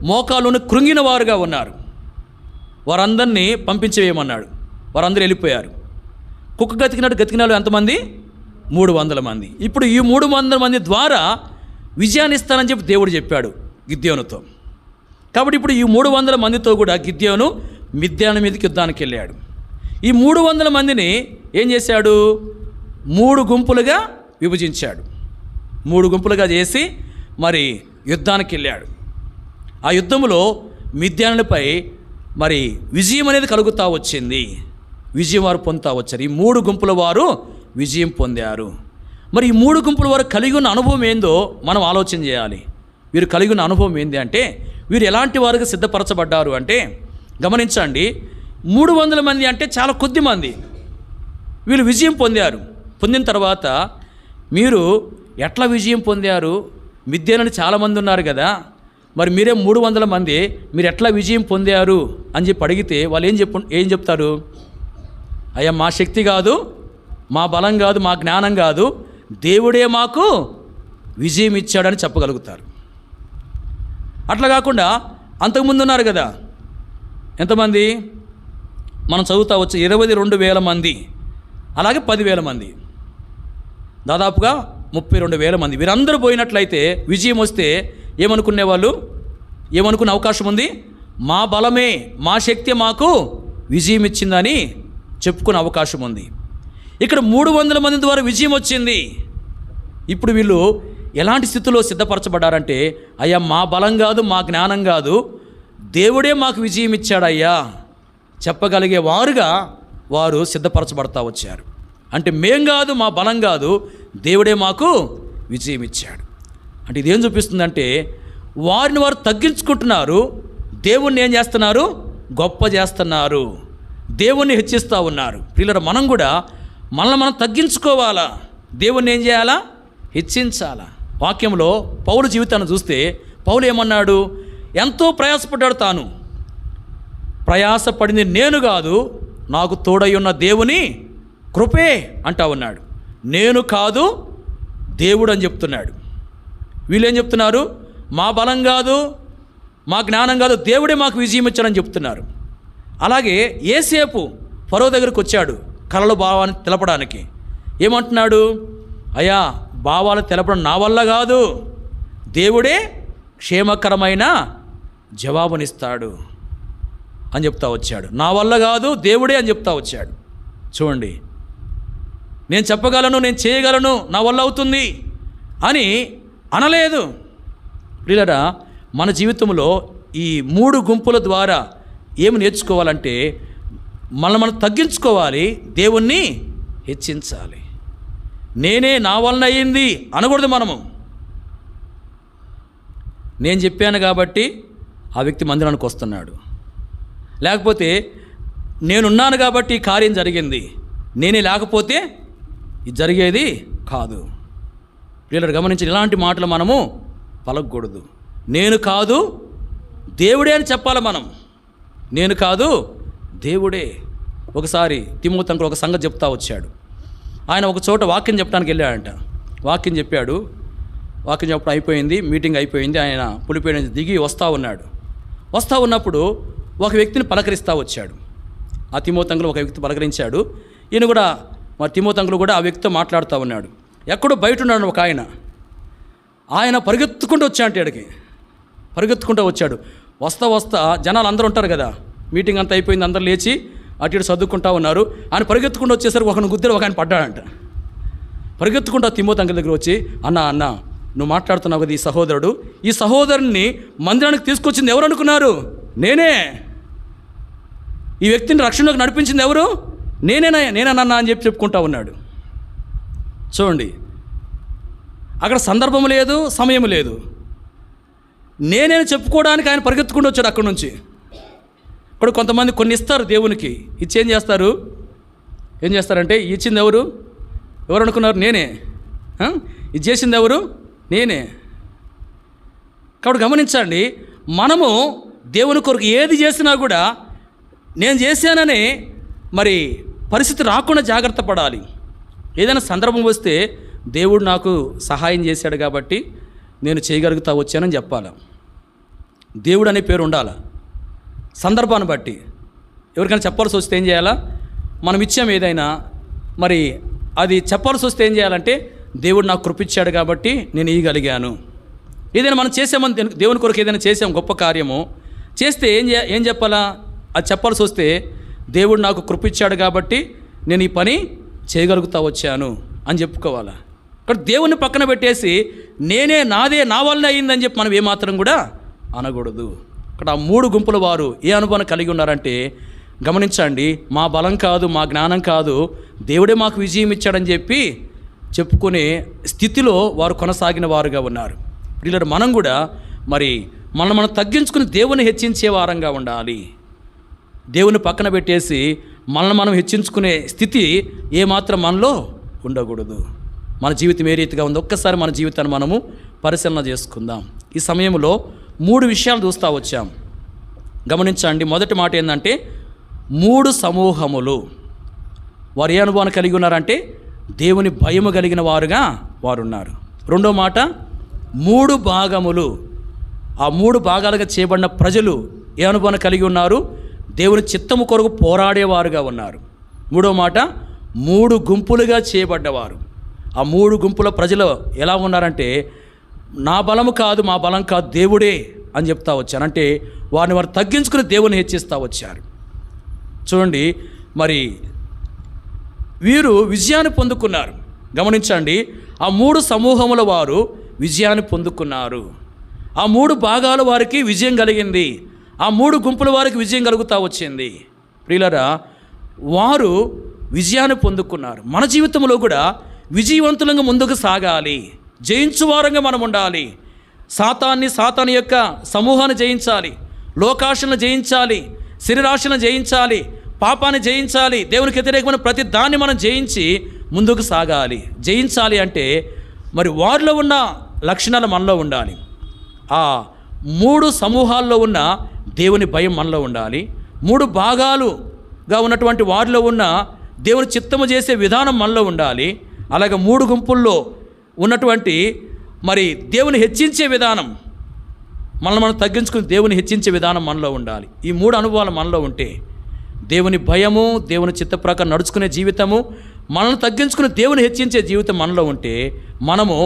Speaker 2: మోకాళ్ళను కృంగిన వారుగా ఉన్నారు. వారందరినీ పంపించేయమన్నాడు. వారందరూ వెళ్ళిపోయారు. కుక్క గతికినట్టు గతికిన వాళ్ళు ఎంతమంది? 300 మంది. ఇప్పుడు ఈ 300 మంది ద్వారా విజయాన్ని ఇస్తానని చెప్పి దేవుడు చెప్పాడు గిద్యోనుతో. కాబట్టి ఇప్పుడు ఈ 300 మందితో కూడా గిద్యోను మిద్యాను మీదకి యుద్ధానికి వెళ్ళాడు. ఈ 300 మందిని ఏం చేశాడు? 3 గుంపులుగా విభజించాడు. 3 గుంపులుగా చేసి మరి యుద్ధానికి వెళ్ళాడు. ఆ యుద్ధంలో మిద్యానులపై మరి విజయం అనేది కలుగుతూ వచ్చింది. విజయం వారు పొందుతూ వచ్చారు. ఈ 3 గుంపుల వారు విజయం పొందారు. మరి ఈ 3 గుంపుల వారు కలిగి ఉన్న అనుభవం ఏందో మనం ఆలోచన చేయాలి. వీరు కలిగి ఉన్న అనుభవం ఏంటి అంటే, వీరు ఎలాంటి వారుగా సిద్ధపరచబడ్డారు అంటే, గమనించండి, 300 మంది అంటే చాలా కొద్ది మంది. వీళ్ళు విజయం పొందారు. పొందిన తర్వాత మీరు ఎట్లా విజయం పొందారు? మిద్యానులు చాలామంది ఉన్నారు కదా, మరి మీరే 300 మంది, మీరు ఎట్లా విజయం పొందారు అని చెప్పి అడిగితే వాళ్ళు ఏం చెప్తారు? అయ్యా, మా శక్తి కాదు, మా బలం కాదు, మా జ్ఞానం కాదు, దేవుడే మాకు విజయం ఇచ్చాడని చెప్పగలుగుతారు. అట్లా కాకుండా అంతకుముందు ఉన్నారు కదా, ఎంతమంది? మనం చదువుతా వచ్చి 22,000 మంది, అలాగే 10,000 మంది, దాదాపుగా 32,000 మంది. వీరందరూ పోయినట్లయితే విజయం వస్తే ఏమనుకునేవాళ్ళు? ఏమనుకునే అవకాశం ఉంది? మా బలమే, మా శక్తి మాకు విజయం ఇచ్చిందని చెప్పుకునే అవకాశం ఉంది. ఇక్కడ 300 మంది ద్వారా విజయం వచ్చింది. ఇప్పుడు వీళ్ళు ఎలాంటి స్థితిలో సిద్ధపరచబడ్డారంటే, అయ్యా మా బలం కాదు, మా జ్ఞానం కాదు, దేవుడే మాకు విజయం ఇచ్చాడయ్యా చెప్పగలిగే వారుగా వారు సిద్ధపరచబడతా వచ్చారు. అంటే మేం కాదు, మా బలం కాదు, దేవుడే మాకు విజయం ఇచ్చాడు. అంటే ఇదేం చూపిస్తుందంటే, వారిని వారు తగ్గించుకుంటున్నారు, దేవుణ్ణి ఏం చేస్తున్నారు? గొప్ప చేస్తున్నారు, దేవుణ్ణి హెచ్చిస్తూ ఉన్నారు. పిల్లలు మనం కూడా మనం తగ్గించుకోవాలా, దేవుణ్ణి ఏం చేయాలా? హెచ్చించాలా. వాక్యంలో పౌలు జీవితాన్ని చూస్తే పౌలు ఏమన్నాడు? ఎంతో ప్రయాసపడ్డాడు. తాను ప్రయాసపడింది నేను కాదు, నాకు తోడై ఉన్న దేవుని కృపే అంటా ఉన్నాడు. నేను కాదు, దేవుడు అని చెప్తున్నాడు. వీళ్ళేం చెప్తున్నారు? మా బలం కాదు, మా జ్ఞానం కాదు, దేవుడే మాకు విజయం ఇచ్చాడని చెప్తున్నారు. అలాగే యేసేపు ఫరో దగ్గరికి వచ్చాడు కలలు భావాన్ని తెలపడానికి. ఏమంటున్నాడు? అయ్యా, భావాలు తెలపడం నా వల్ల కాదు, దేవుడే క్షేమకరమైన జవాబునిస్తాడు అని చెప్తా వచ్చాడు. నా వల్ల కాదు, దేవుడే అని చెప్తా వచ్చాడు. చూడండి, నేను చెప్పగలను, నేను చేయగలను, నా వల్ల అవుతుంది అని అనలేదు. ప్రియులారా, మన జీవితంలో ఈ 3 గుంపుల ద్వారా ఏమి నేర్చుకోవాలంటే, మనం తగ్గించుకోవాలి, దేవుణ్ణి హెచ్చించాలి. నేనే నా వలన అయ్యింది అనకూడదు. మనము నేను చెప్పాను కాబట్టి ఆ వ్యక్తి మందిరానికి వస్తున్నాడు, లేకపోతే నేనున్నాను కాబట్టి ఈ కార్యం జరిగింది, నేనే లేకపోతే ఇది జరిగేది కాదు. వీళ్ళని గమనించి ఇలాంటి మాటలు మనము పలకూడదు. నేను కాదు, దేవుడే అని చెప్పాలి మనం. నేను కాదు, దేవుడే. ఒకసారి తిమోతి అంకుల్ ఒక సంగతి చెప్తా వచ్చాడు. ఆయన ఒక చోట వాక్యం చెప్పడానికి వెళ్ళాడంట. వాక్యం చెప్పాడు. వాక్యం చెప్పడం అయిపోయింది, మీటింగ్ అయిపోయింది. ఆయన పులిపేట నుంచి దిగి వస్తూ ఉన్నాడు. వస్తూ ఉన్నప్పుడు ఒక వ్యక్తిని పలకరిస్తూ వచ్చాడు. ఆ తిమోతి అంకుల్ ఒక వ్యక్తి పలకరించాడు. ఈయన కూడా, మరి తిమోతి అంకుల్ కూడా ఆ వ్యక్తితో మాట్లాడుతూ ఉన్నాడు. ఎక్కడో బయట ఉన్నాడు ఒక ఆయన పరిగెత్తుకుంటూ వచ్చాడు. ఇక్కడికి పరిగెత్తుకుంటూ వచ్చాడు. వస్తా జనాలు అందరూ ఉంటారు కదా, మీటింగ్ అంతా అయిపోయింది, అందరూ లేచి అటు ఇటు సర్దుకుంటూ ఉన్నారు. ఆయన పరిగెత్తుకుంటూ వచ్చేసరికి ఒకని గుద్దేరు, ఒక ఆయన పడ్డాడంట. పరిగెత్తుకుంటా తిమోతి అంకుల్ దగ్గర వచ్చి, అన్న నువ్వు మాట్లాడుతున్నావు కదా, ఈ సహోదరుని మందిరానికి తీసుకొచ్చింది ఎవరు అనుకున్నారు? నేనే. ఈ వ్యక్తిని రక్షణలోకి నడిపించింది ఎవరు? నేనేనన్నా అని చెప్పుకుంటా ఉన్నాడు. చూడండి, అక్కడ సందర్భం లేదు, సమయం లేదు. నేనే చెప్పుకోవడానికి ఆయన పరిగెత్తుకుంటూ వచ్చాడు అక్కడి నుంచి. ఇప్పుడు కొంతమంది కొన్ని ఇస్తారు దేవునికి, ఇచ్చి ఏం చేస్తారంటే, ఇచ్చింది ఎవరు అనుకున్నారు? నేనే. ఇది చేసింది ఎవరు? నేనే. కాబట్టి గమనించండి, మనము దేవుని కొరకు ఏది చేసినా కూడా నేను చేశానని మరి పరిస్థితి రాకుండా జాగ్రత్త పడాలి. ఏదైనా సందర్భం వస్తే దేవుడు నాకు సహాయం చేశాడు కాబట్టి నేను చేయగలుగుతా వచ్చానని చెప్పాలి. దేవుడు అనే పేరు ఉండాలి. సందర్భాన్ని బట్టి ఎవరికైనా చెప్పాల్సి వస్తే ఏం చేయాలా? మనం ఇచ్చాం ఏదైనా, మరి అది చెప్పాల్సి వస్తే ఏం చేయాలంటే, దేవుడు నాకు కృపించాడు కాబట్టి నేను ఇవ్వగలిగాను. ఏదైనా మనం చేసామని దేవుని కొరకు ఏదైనా చేసాం, గొప్ప కార్యము చేస్తే ఏం చెప్పాలా? అది చెప్పాల్సి వస్తే, దేవుడు నాకు కృపించాడు కాబట్టి నేను ఈ పని చేయగలుగుతా వచ్చాను అని చెప్పుకోవాలా. ఇక్కడ దేవుని పక్కన పెట్టేసి నాదే నా వల్లనే అయిందని చెప్పి మనం ఏమాత్రం కూడా అనకూడదు. ఇక్కడ ఆ 3 గుంపుల వారు ఏ అనుభవం కలిగి ఉన్నారంటే, గమనించండి, మా బలం కాదు, మా జ్ఞానం కాదు, దేవుడే మాకు విజయం ఇచ్చాడని చెప్పి చెప్పుకునే స్థితిలో వారు కొనసాగిన వారుగా ఉన్నారు. వీళ్ళ మనం కూడా మరి మనం తగ్గించుకుని దేవుని హెచ్చించే వారంగా ఉండాలి. దేవుని పక్కన పెట్టేసి మనం హెచ్చించుకునే స్థితి ఏమాత్రం మనలో ఉండకూడదు. మన జీవితం ఏ రీతిగా ఉందో ఒక్కసారి మన జీవితాన్ని మనము పరిశీలన చేసుకుందాం. ఈ సమయంలో 3 విషయాలు చూస్తూ వచ్చాం. గమనించండి, మొదటి మాట ఏంటంటే 3 సమూహములు. వారు ఏ అనుభవాన్ని కలిగి ఉన్నారంటే, దేవుని భయము కలిగిన వారుగా వారు ఉన్నారు. రెండో మాట 3 భాగములు. ఆ 3 భాగాలుగా చేయబడిన ప్రజలు ఏ అనుభవాన్ని కలిగి ఉన్నారు? దేవుని చిత్తము కొరకు పోరాడేవారుగా ఉన్నారు. మూడో మాట 3 గుంపులుగా చేయబడ్డవారు. ఆ 3 గుంపుల ప్రజలు ఎలా ఉన్నారంటే, నా బలము కాదు, మా బలం కాదు, దేవుడే అని చెప్తా వచ్చారు. అంటే వారు తగ్గించుకుని దేవుని హెచ్చిస్తూ వచ్చారు. చూడండి, మరి వీరు విజయాన్ని పొందుకున్నారు. గమనించండి, ఆ 3 సమూహముల వారు విజయాన్ని పొందుకున్నారు. ఆ 3 భాగాల వారికి విజయం కలిగింది. ఆ 3 గుంపుల వారికి విజయం కలుగుతూ వచ్చింది. ప్రియులారా, వారు విజయాన్ని పొందుకున్నారు. మన జీవితంలో కూడా విజయవంతులంగా ముందుకు సాగాలి. జయించువారంగా మనం ఉండాలి. సాతాను యొక్క సమూహాన్ని జయించాలి, లోకాశను జయించాలి, శరీరాశను జయించాలి, పాపాన్ని జయించాలి. దేవునికి వ్యతిరేకమైన ప్రతి దాన్ని మనం జయించి ముందుకు సాగాలి. జయించాలి అంటే మరి వారిలో ఉన్న లక్షణాలు మనలో ఉండాలి. ఆ 3 సమూహాల్లో ఉన్న దేవుని భయం మనలో ఉండాలి. 3 భాగాలుగా ఉన్నటువంటి వారిలో ఉన్న దేవుని చిత్తము చేసే విధానం మనలో ఉండాలి. అలాగే 3 గుంపుల్లో ఉన్నటువంటి మరి దేవుని హెచ్చించే విధానం, మనం తగ్గించుకుని దేవుని హెచ్చించే విధానం మనలో ఉండాలి. ఈ 3 అనుభవాలు మనలో ఉంటే దేవుని భయము, దేవుని చిత్త ప్రకారం నడుచుకునే జీవితము, మనల్ని తగ్గించుకుని దేవుని హెచ్చించే జీవితం మనలో ఉంటే మనము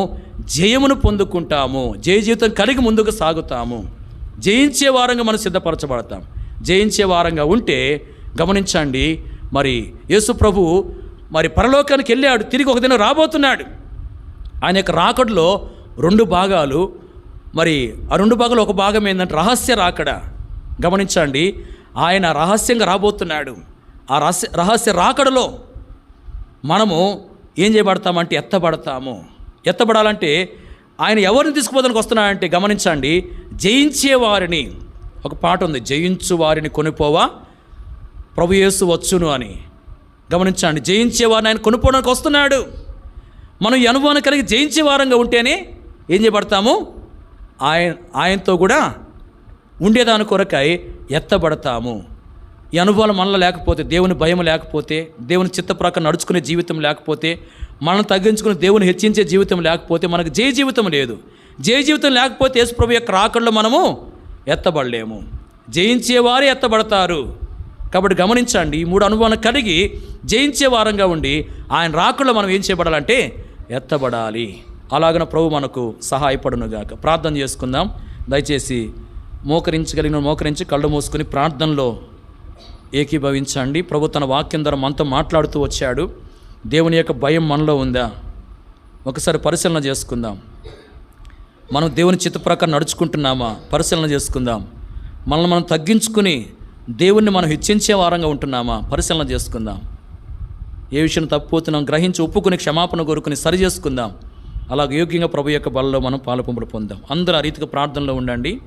Speaker 2: జయమును పొందుకుంటాము. జయ జీవితం కలిగి ముందుకు సాగుతాము. జయించే వారంగా మనం సిద్ధపరచబడతాం. జయించే వారంగా ఉంటే గమనించండి, మరి యేసు ప్రభు మరి పరలోకానికి వెళ్ళాడు, తిరిగి ఒక దినం రాబోతున్నాడు. ఆయన యొక్క రాకడలో 2 భాగాలు. మరి ఆ 2 భాగాలు ఒక భాగం ఏంటంటే రహస్య రాకడ. గమనించండి, ఆయన రహస్యంగా రాబోతున్నాడు. ఆ రహస్య రాకడలో మనము ఏం చేయబడతామంటే ఎత్తబడతాము. ఎత్తబడాలంటే ఆయన ఎవరిని తీసుకుపోదానికి వస్తున్నాడంటే గమనించండి, జయించే వారిని. ఒక పాట ఉంది, జయించు వారిని కొనిపోవా ప్రభు యేసు వచ్చును అని. గమనించండి, జయించే వారిని ఆయన కొనుక్కోవడానికి వస్తున్నాడు. మనం ఈ అనుభవాన్ని కలిగి జయించే వారంగా ఉంటేనే ఏం చేయబడతాము? ఆయనతో కూడా ఉండేదాని కొరకై ఎత్తబడతాము. ఈ అనుభవాలు మనలో లేకపోతే, దేవుని భయం లేకపోతే, దేవుని చిత్త ప్రకారం నడుచుకునే జీవితం లేకపోతే, మనల్ని తగ్గించుకుని దేవుని హెచ్చించే జీవితం లేకపోతే మనకు జయ జీవితం లేదు. జయ జీవితం లేకపోతే యేసు ప్రభు యొక్క రాకడలో మనము ఎత్తబడలేము. జయించేవారే ఎత్తబడతారు. కాబట్టి గమనించండి, ఈ 3 అనుభవాలను కలిగి జయించే వారంగా ఉండి ఆయన రాకడలో మనం ఏం చేయబడాలంటే ఎత్తబడాలి. అలాగన ప్రభు మనకు సహాయపడునుగాక. ప్రార్థన చేసుకుందాం. దయచేసి మోకరించి కళ్ళు మూసుకుని ప్రార్థనలో ఏకీభవించండి. ప్రభు తన వాక్యం ద్వారా మనతో మాట్లాడుతూ వచ్చాడు. దేవుని యొక్క భయం మనలో ఉందా? ఒకసారి పరిశీలన చేసుకుందాం. మనం దేవుని చిత్త ప్రకారం నడుచుకుంటున్నామా పరిశీలన చేసుకుందాం. మనల్ని మనం తగ్గించుకుని దేవుణ్ణి మనం హెచ్చించే వారంగా ఉంటున్నామా పరిశీలన చేసుకుందాం. ఏ విషయం తప్పిపోతున్నాం గ్రహించి ఒప్పుకుని క్షమాపణ కోరుకుని సరి చేసుకుందాం. అలాగే యోగ్యంగా ప్రభు యొక్క బలలో మనం పాలుపంపులు పొందాం. అందరూ ఆ రీతిగా ప్రార్థనలో ఉండండి.